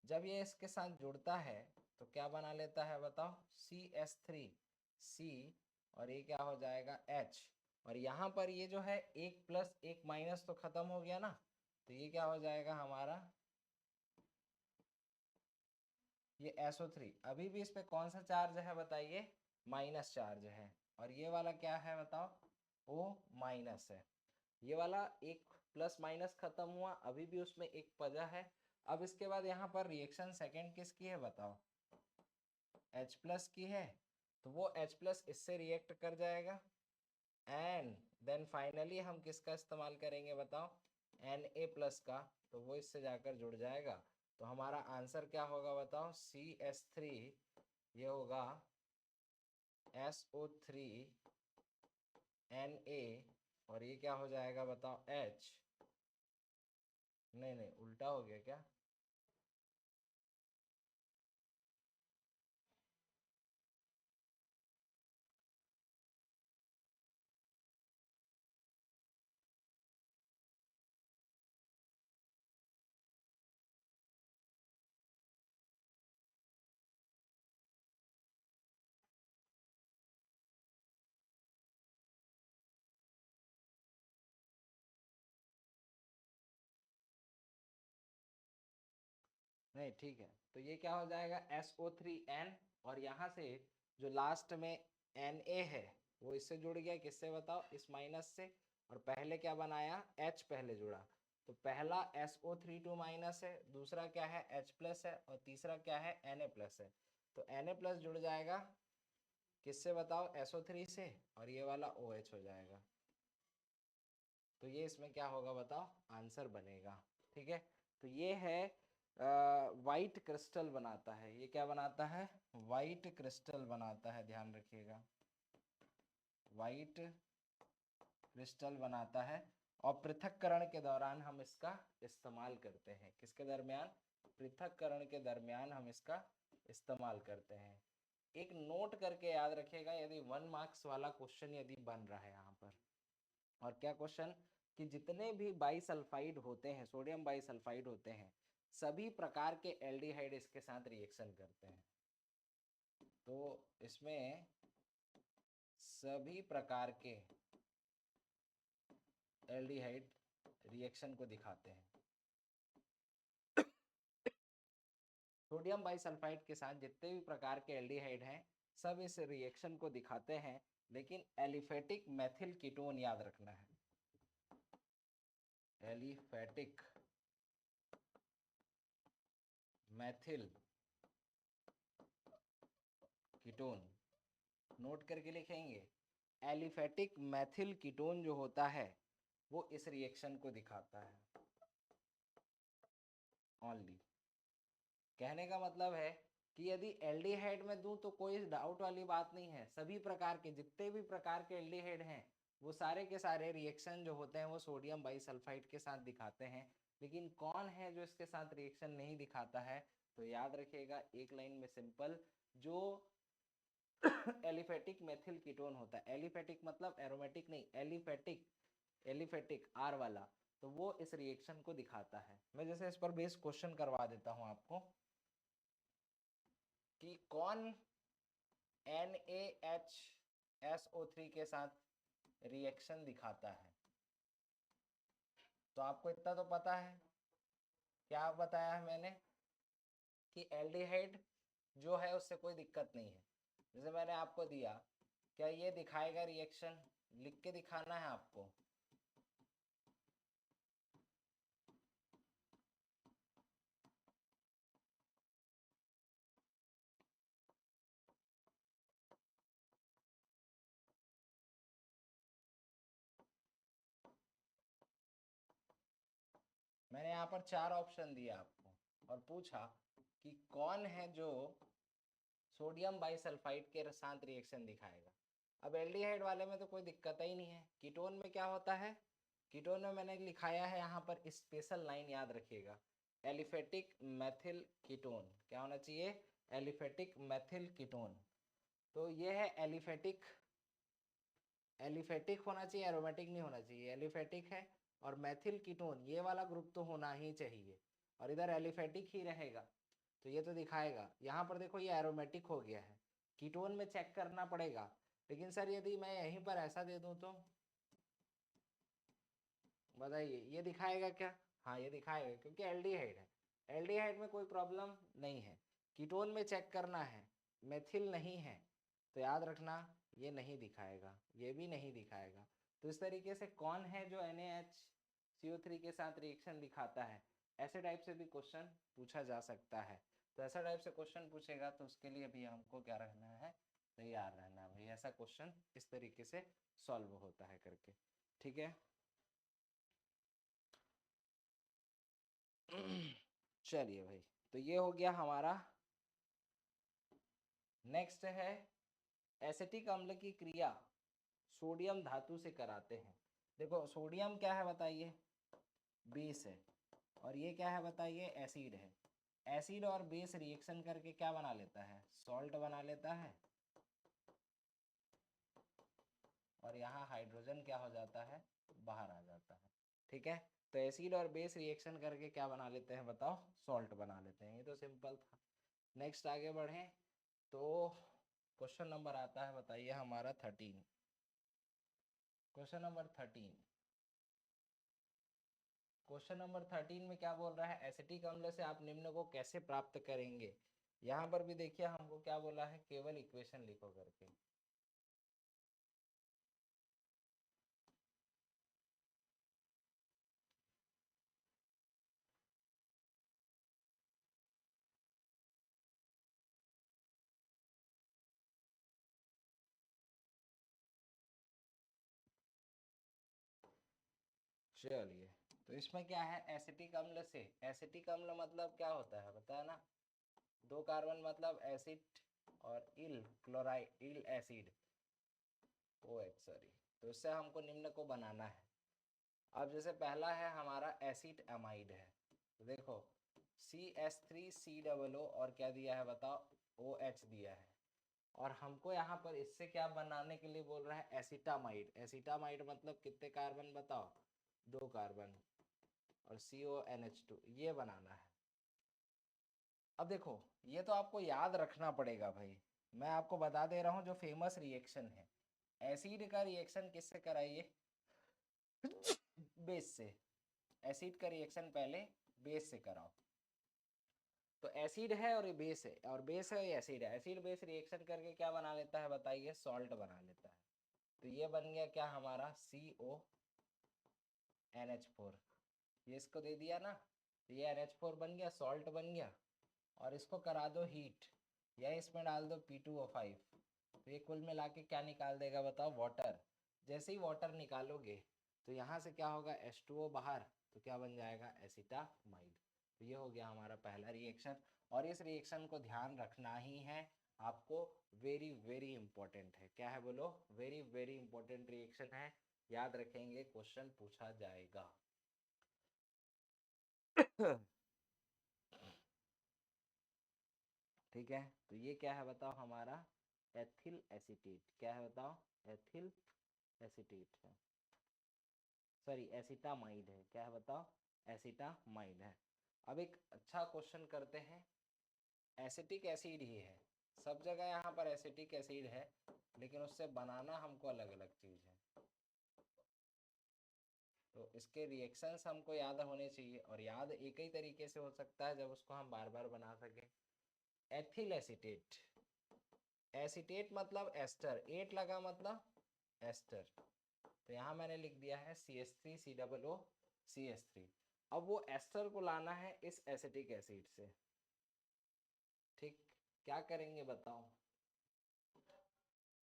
जब ये इसके साथ जुड़ता है तो क्या बना लेता है बताओ, CH3 C, और ये क्या हो जाएगा H, और यहाँ पर ये जो है एक प्लस एक माइनस तो खत्म हो गया ना, तो ये क्या हो जाएगा हमारा, ये SO3। अभी भी इस पे कौन सा चार्ज है बताइए, माइनस चार्ज है, और ये वाला क्या है बताओ, O माइनस है। ये वाला एक प्लस माइनस खत्म हुआ, अभी भी उसमें एक वजह है। अब इसके बाद यहाँ पर रिएक्शन सेकंड किसकी है बताओ, H प्लस की है, तो वो H प्लस इससे रिएक्ट कर जाएगा, एंड देन फाइनली हम किसका इस्तेमाल करेंगे बताओ, Na प्लस का, तो वो इससे जाकर जुड़ जाएगा। तो हमारा आंसर क्या होगा बताओ, CH3, ये होगा SO3 Na, और ये क्या हो जाएगा बताओ, H, नहीं नहीं उल्टा हो गया क्या, नहीं ठीक है, तो ये क्या हो जाएगा SO3N, और यहाँ से जो लास्ट में Na है वो इससे जुड़ गया किससे बताओ, इस माइनस से, और पहले क्या बनाया, H पहले जुड़ा, तो पहला SO32 माइनस है, दूसरा क्या है H प्लस है, और तीसरा क्या है Na प्लस है, तो Na प्लस जुड़ जाएगा किससे बताओ, SO3 से, और ये वाला OH हो जाएगा। तो ये इसमें क्या होगा बताओ, आंसर बनेगा। ठीक है, तो ये है वाइट क्रिस्टल बनाता है, ये क्या बनाता है, वाइट क्रिस्टल बनाता है, ध्यान रखिएगा, वाइट क्रिस्टल बनाता है, और पृथक्करण के दौरान हम इसका इस्तेमाल करते हैं, किसके दरमियान, पृथक्करण के दरमियान हम इसका इस्तेमाल करते हैं। एक नोट करके याद रखिएगा, यदि 1 मार्क्स वाला क्वेश्चन यदि बन रहा है यहाँ पर, और क्या क्वेश्चन, कि जितने भी बाईसल्फाइड होते हैं, सोडियम बाईसल्फाइड होते हैं, सभी प्रकार के एल्डिहाइड इसके साथ रिएक्शन करते हैं। तो इसमें सभी प्रकार के एल्डिहाइड रिएक्शन को दिखाते हैं। सोडियम बाईसल्फाइड के साथ जितने भी प्रकार के एल्डिहाइड हैं सब इस रिएक्शन को दिखाते हैं, लेकिन एलिफेटिक मेथिल कीटोन याद रखना है, एलिफेटिक मेथिल कीटोन, नोट करके लिखेंगे, एलिफेटिक मेथिल कीटोन जो होता है वो इस रिएक्शन को दिखाता है ओनली। कहने का मतलब है कि यदि एल्डिहाइड में दूं तो कोई डाउट वाली बात नहीं है, सभी प्रकार के जितने भी प्रकार के एल्डिहाइड हैं वो सारे के सारे रिएक्शन जो होते हैं वो सोडियम बाईसल्फाइड के साथ दिखाते हैं, लेकिन कौन है जो इसके साथ रिएक्शन नहीं दिखाता है, तो याद रखिएगा एक लाइन में सिंपल, जो एलिफेटिक मेथिल कीटोन होता है, एलिफेटिक मतलब एरोमेटिक नहीं, एलिफेटिक, एलिफेटिक आर वाला, तो वो इस रिएक्शन को दिखाता है। मैं जैसे इस पर बेस क्वेश्चन करवा देता हूं आपको, कि कौन NaHSO3 के साथ रिएक्शन दिखाता है, तो आपको इतना तो पता है, क्या बताया है मैंने, कि एल्डिहाइड जो है उससे कोई दिक्कत नहीं है, जैसे मैंने आपको दिया, क्या ये दिखाएगा रिएक्शन, लिख के दिखाना है आपको, मैंने यहाँ पर 4 ऑप्शन दिया आपको और पूछा कि कौन है जो सोडियम बाईसल्फाइड के साथ रिएक्शन दिखाएगा। अब एल्डिहाइड वाले में तो कोई दिक्कत ही नहीं है, कीटोन में क्या होता है, कीटोन में मैंने लिखाया है यहाँ पर स्पेशल लाइन याद रखिएगा, एलिफेटिक मेथिल कीटोन, क्या होना चाहिए, एलिफेटिक मेथिल कीटोन, तो ये है एलिफेटिक, एलिफेटिक होना चाहिए, एरोमेटिक नहीं होना चाहिए, एलिफेटिक है, और मेथिल कीटोन ये वाला ग्रुप तो होना ही चाहिए, और इधर एलिफेटिक ही रहेगा, तो ये तो दिखाएगा। यहाँ पर देखो ये एरोमेटिक हो गया है, कीटोन में चेक करना पड़ेगा। लेकिन सर यदि मैं यहीं पर ऐसा दे दूं तो बताइए ये दिखाएगा क्या? हाँ ये दिखाएगा, क्योंकि एल्डिहाइड है। एल्डिहाइड में कोई प्रॉब्लम नहीं है। कीटोन में चेक करना है, मेथिल नहीं है, तो याद रखना ये नहीं दिखाएगा, ये भी नहीं दिखाएगा। तो इस तरीके से कौन है जो NaHCO3 के साथ रिएक्शन दिखाता है, ऐसे टाइप से भी क्वेश्चन पूछा जा सकता है। तो ऐसा टाइप से क्वेश्चन पूछेगा तो उसके लिए भी हमको क्या रहना है, तैयार रहना है भाई। ऐसा क्वेश्चन इस तरीके से सॉल्व होता है करके, ठीक है। चलिए भाई, तो ये हो गया हमारा। नेक्स्ट है एसिटिक अम्ल की क्रिया सोडियम धातु से कराते हैं। देखो सोडियम क्या है बताइए, बेस है, और ये क्या है बताइए, एसिड है। एसिड और बेस रिएक्शन करके क्या बना लेता है, सॉल्ट बना लेता है। और यहाँ हाइड्रोजन क्या हो जाता है, बाहर आ जाता है, ठीक है। तो एसिड और बेस रिएक्शन करके क्या बना लेते हैं बताओ, सॉल्ट बना लेते हैं। ये तो सिंपल था। नेक्स्ट आगे बढ़ें तो क्वेश्चन नंबर आता है, बताइए हमारा 13। क्वेश्चन नंबर 13, क्वेश्चन नंबर 13 में क्या बोल रहा है, एसिटिक अम्ल से आप निम्न को कैसे प्राप्त करेंगे। यहाँ पर भी देखिए हमको क्या बोला है, केवल इक्वेशन लिखो करके। चलिए, तो इसमें क्या है, एसिटिक अम्ल से, एसिटिक अम्ल मतलब क्या होता है बताया ना, दो कार्बन मतलब एसिड और इल क्लोराइड, इल एसिड OH, सॉरी। तो इससे हमको निम्न को बनाना है। अब जैसे पहला है हमारा एसिड अमाइड है, तो देखो CH3COO और क्या दिया है बताओ, OH दिया है। और हमको यहाँ पर इससे क्या बनाने के लिए बोल रहा है, एसिटामाइड। एसिटामाइड मतलब कितने कार्बन बताओ, 2 कार्बन, और CONH2 ये बनाना है। अब देखो ये तो आपको याद रखना पड़ेगा भाई। मैं आपको बता दे रहा हूँ जो फेमस रिएक्शन है, एसिड का रिएक्शन किससे कराइए, बेस से। एसिड का रिएक्शन पहले बेस से कराओ। तो एसिड है और ये बेस है, और बेस है ये एसिड है। एसिड बेस रिएक्शन करके क्या बना लेता है बताइए, सॉल्ट बना लेता है। तो ये बन गया क्या हमारा, CONH4। ये इसको दे दिया ना, तो ये NH4 बन गया, सॉल्ट बन गया। और इसको करा दो हीट, या इसमें डाल दो P2O5, तो ये कुल मिला के क्या निकाल देगा बताओ, वाटर। जैसे ही वाटर निकालोगे तो यहाँ से क्या होगा, H2O बाहर, तो क्या बन जाएगा, एसिटामाइड। तो ये हो गया हमारा पहला रिएक्शन। और इस रिएक्शन को ध्यान रखना ही है आपको, वेरी वेरी इंपॉर्टेंट है। क्या है बोलो, वेरी वेरी इंपॉर्टेंट रिएक्शन है, याद रखेंगे, क्वेश्चन पूछा जाएगा। ठीक है, तो ये क्या है बताओ हमारा, एथिल एसीटेट। क्या है बताओ, एथिल एसीटेट है, सॉरी एसिटामाइड है। क्या है बताओ, एसिटामाइड है। अब एक अच्छा क्वेश्चन करते हैं, एसिटिक एसिड ही है, सब जगह यहाँ पर एसिटिक एसिड है, लेकिन उससे बनाना हमको अलग अलग चीज है। तो इसके रिएक्शंस हमको याद होने चाहिए, और याद एक ही तरीके से हो सकता है जब उसको हम बार बार बना सकें। एथिल एसीटेट, एसीटेट मतलब एस्टर, एट लगा मतलब एस्टर, तो यहाँ मैंने लिख दिया है CH3COO अब वो एस्टर को लाना है इस एसिटिक एसिड से, ठीक। क्या करेंगे बताओ,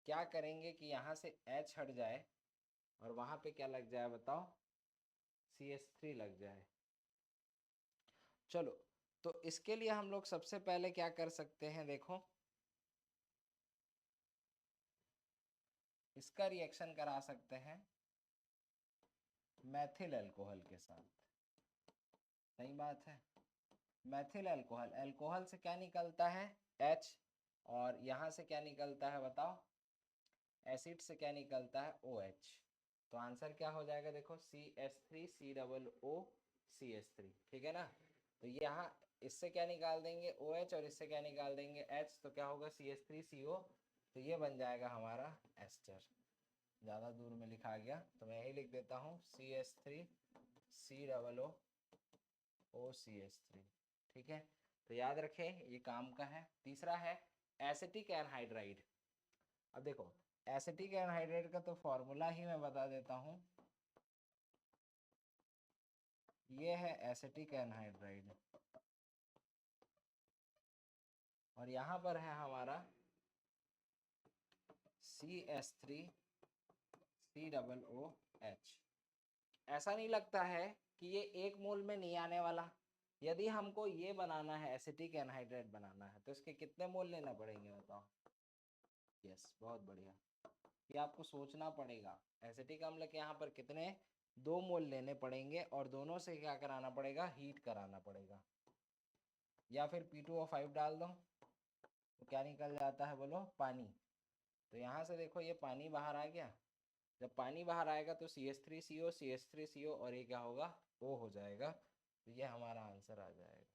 क्या करेंगे कि यहाँ से H हट जाए और वहां पे क्या लग जाए बताओ, CH3 लग जाए। चलो, तो इसके लिए हम लोग सबसे पहले क्या कर सकते हैं, देखो इसका रिएक्शन करा सकते हैं मैथिल अल्कोहल के साथ। सही बात है, मैथिल अल्कोहल, अल्कोहल से क्या निकलता है, H, और यहाँ से क्या निकलता है बताओ, एसिड से क्या निकलता है, OH। तो आंसर क्या हो जाएगा देखो, CH3COO CH3, ठीक है ना। तो यहाँ इससे क्या निकाल देंगे OH और इससे क्या निकाल देंगे H, तो क्या होगा CH3CO, तो ये बन जाएगा हमारा एस्टर। ज़्यादा दूर में लिखा गया तो मैं यही लिख देता हूँ CH3COOCH3। ठीक है, तो याद रखें ये काम का है। तीसरा है एसिटिक एनहाइड्राइड। अब देखो एसिटिक एनहाइड्राइड का तो फॉर्मूला ही मैं बता देता हूँ। ये है एसिटिक एनहाइड्राइड और यहाँ पर है हमारा CH3COOH। ऐसा नहीं लगता है कि ये 1 मोल में नहीं आने वाला। यदि हमको ये बनाना है, एसिटिक एनहाइड्राइड बनाना है, तो इसके कितने मोल लेना पड़ेंगे बताओ? यस, बहुत बढ़िया। ये आपको सोचना पड़ेगा। एसिटिक अम्ल के यहाँ पर कितने 2 मोल लेने पड़ेंगे और दोनों से क्या कराना पड़ेगा, हीट कराना पड़ेगा। या फिर P2O5 डाल दो तो क्या निकल जाता है बोलो, पानी। तो यहाँ से देखो ये पानी बाहर आ गया। जब पानी बाहर आएगा तो CH3CO और ये क्या होगा, O हो जाएगा। तो ये हमारा आंसर आ जाएगा।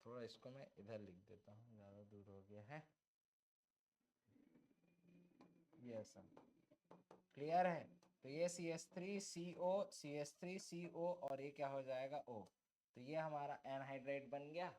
थोड़ा इसको मैं इधर लिख देता हूँ, ज़्यादा दूर हो गया है। ये ऐसा क्लियर है। तो ये CH3CO और ये क्या हो जाएगा O। तो ये हमारा एनहाइड्राइड बन गया।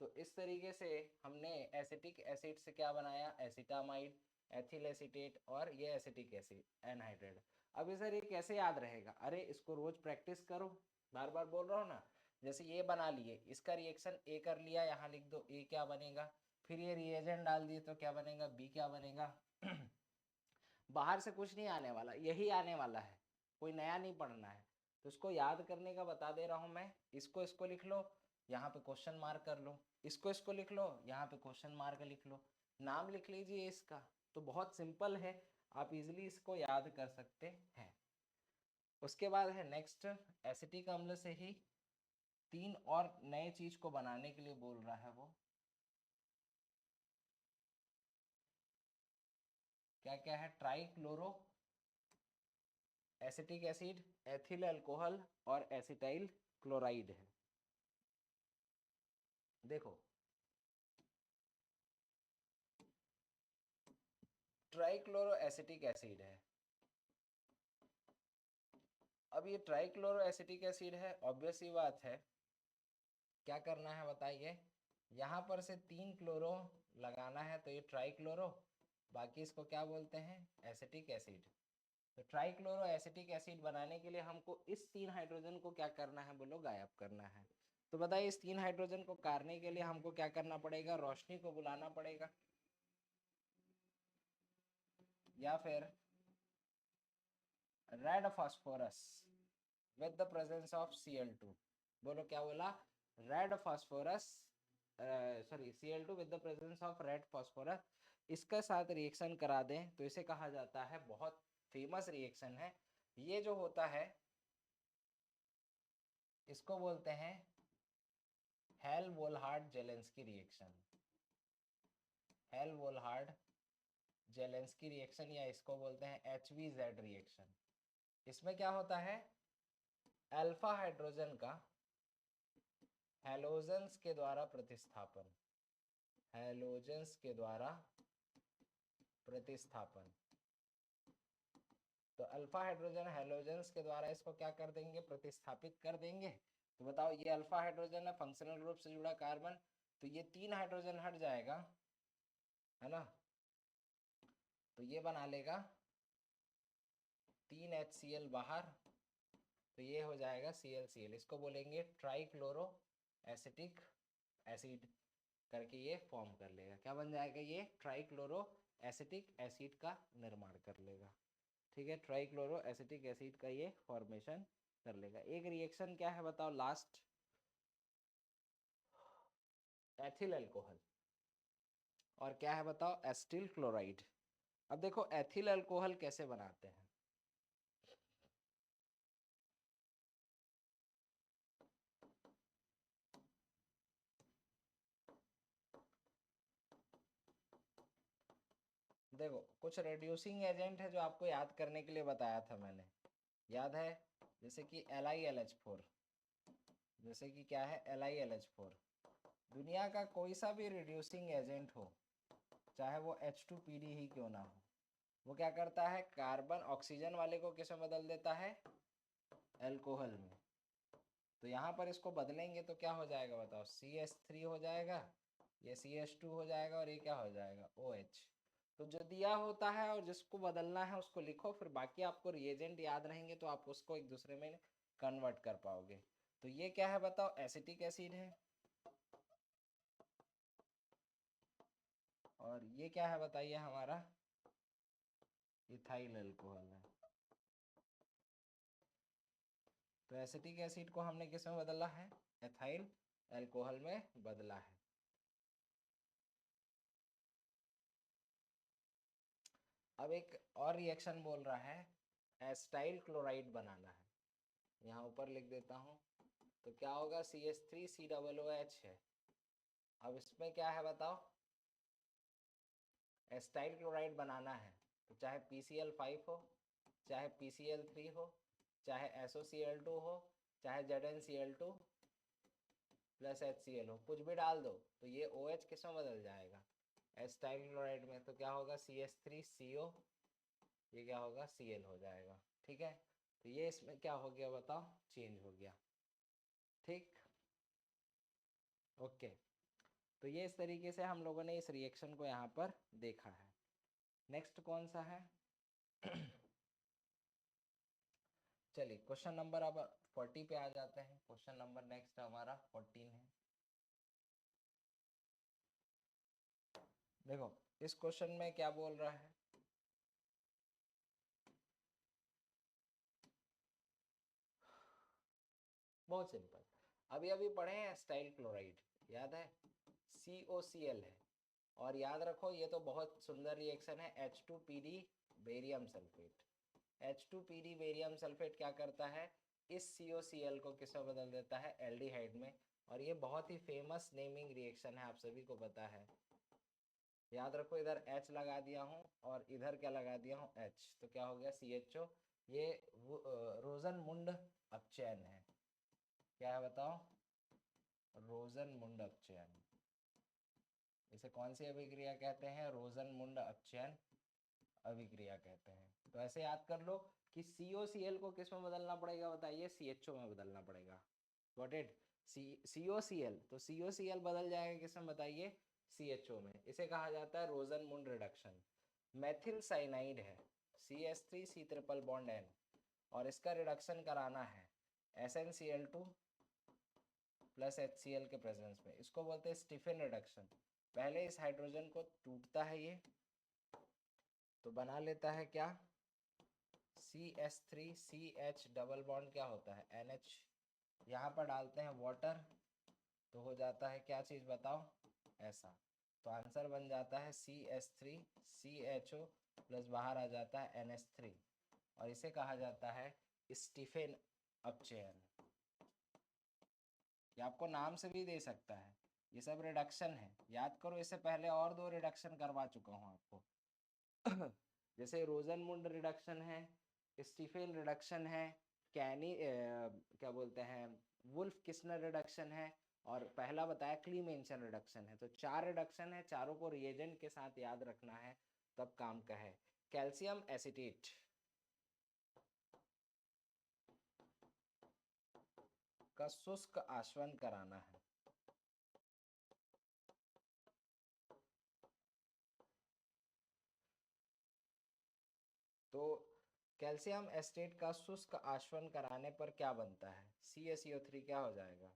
तो इस तरीके से हमने एसिटिक एसिड से क्या बनाया, एसिटामाइड, एथिल एसीटेट और ये एसिटिक एसिड एनहाइड्राइड। अब सर ये कैसे याद रहेगा? अरे इसको रोज प्रैक्टिस करो, बार बार बोल रहा हूँ ना। जैसे ये बना लिए, इसका रिएक्शन ए कर लिया, यहाँ लिख दो ए क्या बनेगा। फिर ये रिएजेंट डाल दिए तो क्या बनेगा, बी क्या बनेगा। बाहर से कुछ नहीं आने वाला, यही आने वाला है, कोई नया नहीं पढ़ना है। तो इसको याद करने का बता दे रहा हूँ मैं। इसको लिख लो, यहाँ पे क्वेश्चन मार्क कर लो। इसको लिख लो, यहाँ पे क्वेश्चन मार्क लिख लो। नाम लिख लीजिए इसका। तो बहुत सिंपल है, आप इजीली इसको याद कर सकते हैं। उसके बाद है नेक्स्ट, एसिटिक अम्ल से ही 3 और नए चीज को बनाने के लिए बोल रहा है वो। क्या क्या है, trichloro acetic acid, ethyl alcohol और एसिटाइल क्लोराइड है। देखो ट्राइक्लोरो एसिटिक एसिड है। अब ये ट्राइक्लोरो एसिटिक एसिड है, ऑब्वियस सी बात है। क्या करना है बताइए, यहाँ पर से 3 क्लोरो लगाना है तो ये ट्राइक्लोरो, बाकी इसको क्या बोलते हैं, एसिटिक एसिड। तो ट्राइक्लोरो एसिटिक एसिड बनाने के लिए हमको इस 3 हाइड्रोजन को क्या करना है बोलो, गायब करना है। तो बताइए इस 3 हाइड्रोजन को काटने के लिए हमको क्या करना पड़ेगा, रोशनी को बुलाना पड़ेगा, या फिर red phosphorus with the presence of Cl2। बोलो क्या बोला, red phosphorus, sorry Cl2 with the presence of red phosphorus, इसके साथ रिएक्शन करा दें तो इसे कहा जाता है, बहुत फेमस रिएक्शन है ये जो होता है, इसको बोलते हैं हेल-वोल्हार्ड जेलेंस्की रिएक्शन। हेल-वोल्हार्ड जेलेंस्की रिएक्शन, या इसको बोलते हैं HVZ रिएक्शन। इसमें क्या होता है, अल्फा हाइड्रोजन का हैलोजेंस के द्वारा प्रतिस्थापन, हैलोजेंस के द्वारा प्रतिस्थापन। तो अल्फा हाइड्रोजन हैलोजेंस के द्वारा इसको क्या कर देंगे, प्रतिस्थापित कर देंगे। तो बताओ ये अल्फा हाइड्रोजन है, फंक्शनल ग्रुप से जुड़ा कार्बन, तो ये 3 हाइड्रोजन हट जाएगा, है ना। तो ये बना लेगा 3 HCl बाहर, तो ये हो जाएगा ClCl। इसको बोलेंगे ट्राइक्लोरो एसिटिक एसिड करके ये फॉर्म कर लेगा। क्या बन जाएगा, ये ट्राइक्लोरो एसिटिक एसिड का निर्माण कर लेगा। ठीक है, ट्राइक्लोरो एसिटिक एसिड का ये फॉर्मेशन कर लेगा। एक रिएक्शन क्या है बताओ लास्ट, एथिल अल्कोहल, और क्या है बताओ, एसिटिल क्लोराइड। अब देखो एथिल अल्कोहल कैसे बनाते हैं। देखो कुछ रिड्यूसिंग एजेंट है जो आपको याद करने के लिए बताया था मैंने। याद है? जैसे कि LiLH4, जैसे कि क्या है LiLH4। दुनिया का कोई सा भी रिड्यूसिंग एजेंट हो, चाहे वो H2PD ही क्यों ना हो, वो क्या करता है, कार्बन ऑक्सीजन वाले को किस में बदल देता है, एल्कोहल में। तो यहाँ पर इसको बदलेंगे तो क्या हो जाएगा बताओ, CH3 हो जाएगा, ये CH2 हो जाएगा, और ये क्या हो जाएगा, OH। तो जो दिया होता है और जिसको बदलना है उसको लिखो, फिर बाकी आपको रिएजेंट याद रहेंगे तो आप उसको एक दूसरे में कन्वर्ट कर पाओगे। तो ये क्या है बताओ, एसिटिक एसिड है, और ये क्या है बताइए, हमारा इथाइल अल्कोहल है। तो एसिटिक एसिड को हमने किस में बदला है, एथाइल अल्कोहल में बदला है। अब एक और रिएक्शन बोल रहा है, एस्टाइल क्लोराइड बनाना है, यहाँ ऊपर लिख देता हूँ। तो क्या होगा, CH3COOH है। अब इसमें क्या है बताओ, एस्टाइल क्लोराइड बनाना है, तो चाहे PCl5 हो, चाहे PCl3 हो, चाहे SOCl2 हो, चाहे ZnCl2 प्लस HCl हो, कुछ भी डाल दो, तो ये OH किस में बदल जाएगा, एस्टाइल क्लोराइड में। तो क्या होगा, CH3CO, ये क्या होगा, Cl हो जाएगा। ठीक है, तो ये इसमें क्या हो गया बताओ, चेंज हो गया। ठीक, ओके। तो ये इस तरीके से हम लोगों ने इस रिएक्शन को यहाँ पर देखा है। नेक्स्ट कौन सा है? चलिए क्वेश्चन नंबर अब 40 पे आ जाते हैं। क्वेश्चन नंबर नेक्स्ट हमारा 14 है। देखो इस क्वेश्चन में क्या बोल रहा है, बहुत सिंपल, अभी अभी पढ़े हैं एस्टाइल क्लोराइड, याद है, COCl है। और याद रखो ये तो बहुत सुंदर रिएक्शन है, H2PD barium sulphate. H2PD barium sulphate क्या करता है, इस COCl को किस में बदल देता है, एल्डिहाइड में। और ये बहुत ही फेमस नेमिंग रिएक्शन है, आप सभी को पता है। याद रखो इधर H लगा दिया हूँ और इधर क्या लगा दिया हूँ, H, तो क्या हो गया, CHO। ये रोजनमुंड अपचयन है। क्या है बताओ, रोजनमुंड अपचयन। इसे कौन सी अभिक्रिया कहते हैं, रोजनमुंड अपचयन अभिक्रिया कहते हैं। तो ऐसे याद कर लो कि COCl को किस में बदलना पड़ेगा बताइए, CHO में बदलना पड़ेगा। गॉट इट, COCl, तो COCl बदल जाएगा किस में बताइए, CHO में। इसे कहा जाता है रोजनमुंड रिडक्शन। मेथिल साइनाइड है, CH3C ट्रिपल बॉन्ड N, और इसका रिडक्शन कराना है SnCl2 प्लस HCl के प्रेजेंस में। इसको बोलते हैं स्टीफन रिडक्शन। पहले इस हाइड्रोजन को टूटता है ये, तो बना लेता है क्या, CH3CH डबल बॉन्ड क्या होता है, NH। यहाँ पर डालते हैं वाटर, तो हो जाता है क्या चीज़ बताओ, ऐसा। तो आंसर बन जाता है CH3CHO प्लस बाहर आ जाता है NH3, और इसे कहा जाता है स्टीफेन अपचयन। ये आपको नाम से भी दे सकता है, ये सब रिडक्शन है, याद करो। इससे पहले और 2 रिडक्शन करवा चुका हूँ आपको। जैसे रोजनमुंड रिडक्शन है, स्टीफेन रिडक्शन है, कैनी क्या बोलते हैं, वुल्फ किस्नर रिडक्शन है, और पहला बताया क्लीमेंशन रिडक्शन है। तो 4 रिडक्शन है, चारों को रिएजेंट के साथ याद रखना है, तब काम का है। कैल्शियम एसिटेट का शुष्क आसवन कराना है। तो कैल्शियम एसिटेट का शुष्क आसवन कराने पर क्या बनता है, CaCO3 क्या हो जाएगा,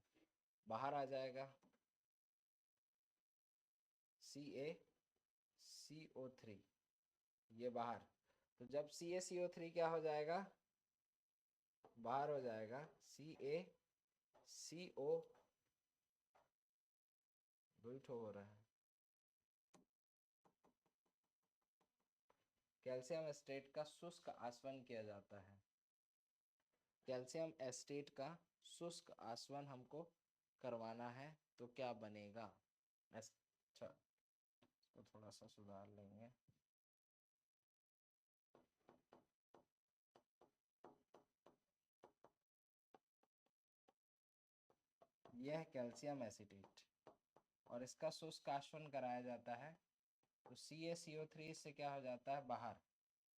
बाहर आ जाएगा, CaCO3 ये बाहर। तो जब CaCO3 क्या हो जाएगा, बाहर हो जाएगा, CaCO, दो ही ठो हो रहा है, कैल्शियम एसिटेट का शुष्क आसवन किया जाता है। कैल्शियम एसिटेट का शुष्क आसवन हमको करवाना है, तो क्या बनेगा, अच्छा इसको थोड़ा सा सुधार लेंगे। यह है कैल्शियम एसीटेट और इसका शुष्काशन कराया जाता है, तो CaCO3 इससे क्या हो जाता है बाहर,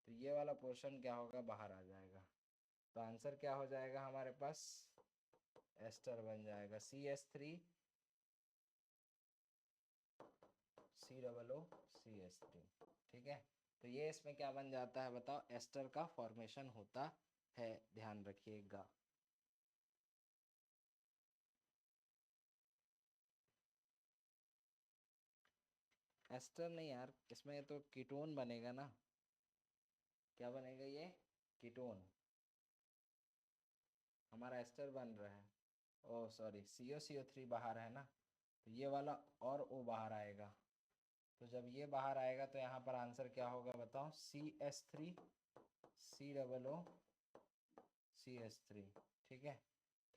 तो ये वाला पोर्शन क्या होगा बाहर आ जाएगा। तो आंसर क्या हो जाएगा हमारे पास, एस्टर बन जाएगा CH3 COOCH3। ठीक है, तो ये इसमें क्या बन जाता है बताओ, एस्टर का फॉर्मेशन होता है, ध्यान रखिएगा। एस्टर नहीं यार, इसमें तो कीटोन बनेगा ना, क्या बनेगा ये, कीटोन। हमारा एस्टर बन रहा है, ओ सॉरी COCO3 बाहर है ना, तो ये वाला और ओ बाहर आएगा। तो जब ये बाहर आएगा तो यहाँ पर आंसर क्या होगा बताओ, CH3 COOCH3। ठीक है,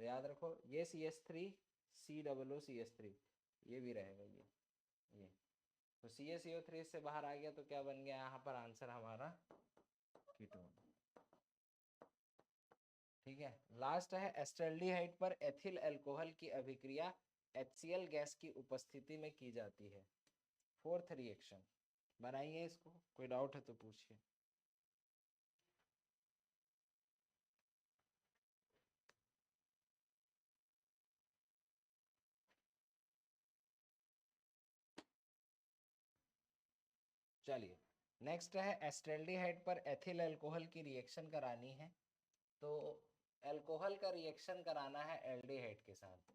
तो याद रखो ये CH3 COOCH3 ये भी रहेगा, ये तो CaCO3 से बाहर आ गया, तो क्या बन गया यहाँ पर आंसर हमारा कीटोन। ठीक है, लास्ट है एस्टल्डिहाइड पर एथिल अल्कोहल की अभिक्रिया HCl गैस की उपस्थिति में की जाती है। फोर्थ रिएक्शन बनाइए इसको, कोई डाउट है तो पूछिए। चलिए नेक्स्ट है एस्टल्डिहाइड पर एथिल अल्कोहल की रिएक्शन करानी है, तो अल्कोहल का रिएक्शन कराना है एल्डिहाइड के साथ,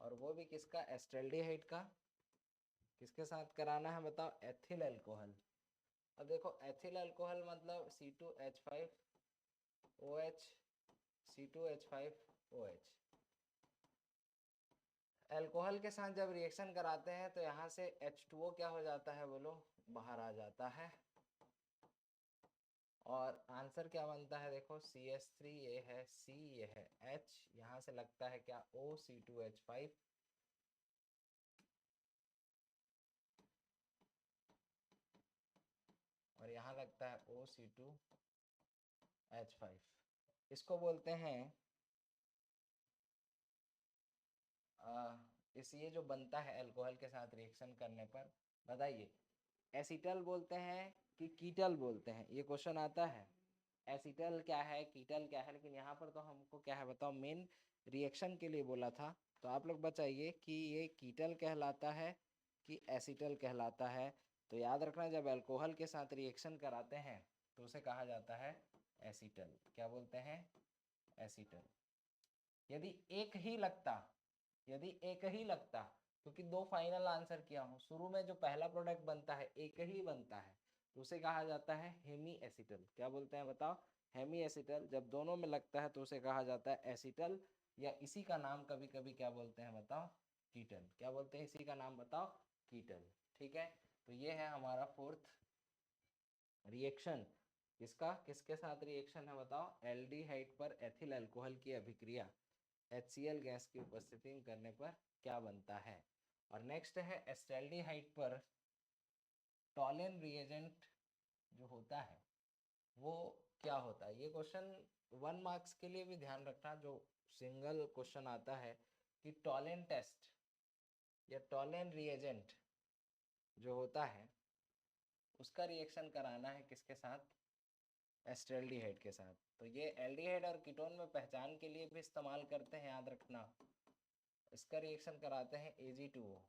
और वो भी किसका, एस्टल्डिहाइड का। किसके साथ कराना है बताओ, एथिल अल्कोहल। अब देखो एथिल अल्कोहल मतलब C2H5OH C2H5OH। अल्कोहल के साथ जब रिएक्शन कराते हैं तो यहाँ से H2O क्या हो जाता है बोलो, बाहर आ जाता है, और आंसर क्या बनता है देखो, CH3 ये है C ये है H, यहाँ से लगता है क्या O C2H5, और यहाँ लगता है O C2H5। इसको बोलते हैं इस ये जो बनता है अल्कोहल के साथ रिएक्शन करने पर, बताइए एसिटल बोलते हैं कि कीटल बोलते हैं, ये क्वेश्चन आता है। एसिटल क्या है, कीटल क्या है, लेकिन यहाँ पर तो हमको क्या है बताओ, मेन रिएक्शन के लिए बोला था, तो आप लोग बताइए कि ये कीटल कहलाता है कि एसिटल कहलाता है। तो याद रखना जब अल्कोहल के साथ रिएक्शन कराते हैं तो उसे कहा जाता है एसिटल, क्या बोलते हैं, एसिटल। यदि एक ही लगता, यदि एक ही लगता, क्योंकि दो फाइनल आंसर किया हूँ, शुरू में जो पहला प्रोडक्ट बनता है एक ही बनता है, तो उसे कहा जाता है हेमी एसिटल, क्या बोलते हैं बताओ, हेमी एसिटल। जब दोनों में लगता है तो उसे कहा जाता है एसिटल, या इसी का नाम कभी कभी क्या बोलते हैं बताओ, कीटल। क्या बोलते हैं इसी का नाम बताओ, कीटल। ठीक है, तो ये है हमारा फोर्थ रिएक्शन। किसका, किसके साथ रिएक्शन है बताओ, एल्डिहाइड पर एथिल अल्कोहल की अभिक्रिया HCl गैस की उपस्थिति में करने पर क्या बनता है। और नेक्स्ट है एस्टल्डिहाइड पर टॉलेन रिएजेंट जो होता है वो क्या होता है। ये क्वेश्चन 1 मार्क्स के लिए भी ध्यान रखना, जो सिंगल क्वेश्चन आता है कि टॉलेन टेस्ट या टॉलेन रिएजेंट जो होता है उसका रिएक्शन कराना है किसके साथ, एस्टल्डिहाइड के साथ। तो ये एल्डिहाइड और कीटोन में पहचान के लिए भी इस्तेमाल करते हैं, याद रखना। इसका रिएक्शन कराते हैं Ag2O।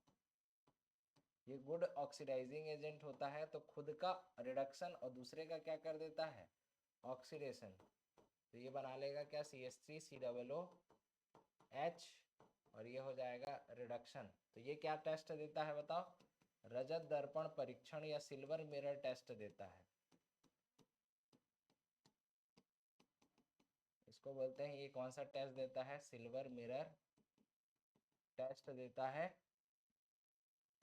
ये गुड ऑक्सीडाइजिंग एजेंट होता है, तो खुद का रिडक्शन और दूसरे का क्या कर देता है, ऑक्सीडेशन। तो ये बना लेगा क्या, CH3COOH, और ये हो जाएगा रिडक्शन। तो ये क्या टेस्ट देता है बताओ, रजत दर्पण परीक्षण या सिल्वर मिरर टेस्ट देता है, इसको बोलते हैं। ये कौन सा टेस्ट देता है, सिल्वर मिरर टेस्ट देता है।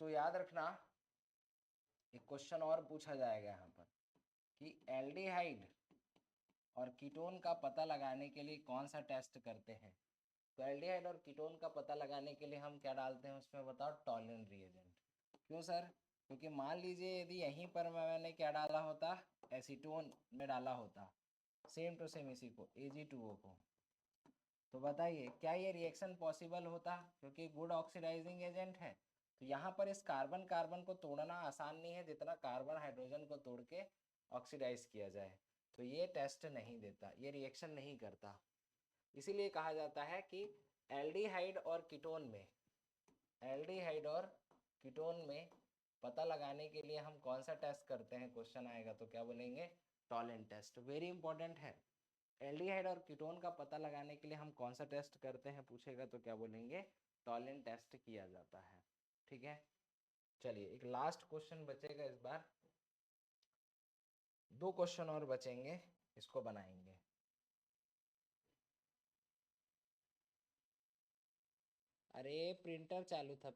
तो याद रखना एक क्वेश्चन और पूछा जाएगा यहाँ पर कि एल्डिहाइड और कीटोन का पता लगाने के लिए कौन सा टेस्ट करते हैं। तो एल्डिहाइड और कीटोन का पता लगाने के लिए हम क्या डालते हैं उसमें बताओ, टॉलेन रिएजेंट। क्यों सर, क्योंकि मान लीजिए यदि यहीं पर मैंने क्या डाला होता, एसीटोन में डाला होता, सेम टू सेम इसी को Ag2O को, तो बताइए क्या ये रिएक्शन पॉसिबल होता, क्योंकि गुड ऑक्सीडाइजिंग एजेंट है। तो यहाँ पर इस कार्बन कार्बन को तोड़ना आसान नहीं है जितना कार्बन हाइड्रोजन को तोड़ के ऑक्सीडाइज किया जाए। तो ये टेस्ट नहीं देता, ये रिएक्शन नहीं करता। इसीलिए कहा जाता है कि एल्डिहाइड और कीटोन में, एल्डिहाइड और कीटोन में पता लगाने के लिए हम कौन सा टेस्ट करते हैं, क्वेश्चन आएगा तो क्या बोलेंगे, टॉलेंट टेस्ट। वेरी इंपॉर्टेंट है। एल्डिहाइड और कीटोन का पता लगाने के लिए हम कौन सा टेस्ट करते हैं पूछेगा तो क्या बोलेंगे, टॉलेंट टेस्ट किया जाता है। ठीक है, चलिए एक लास्ट क्वेश्चन बचेगा इस बार, 2 क्वेश्चन और बचेंगे, इसको बनाएंगे। अरे प्रिंटर चालू था।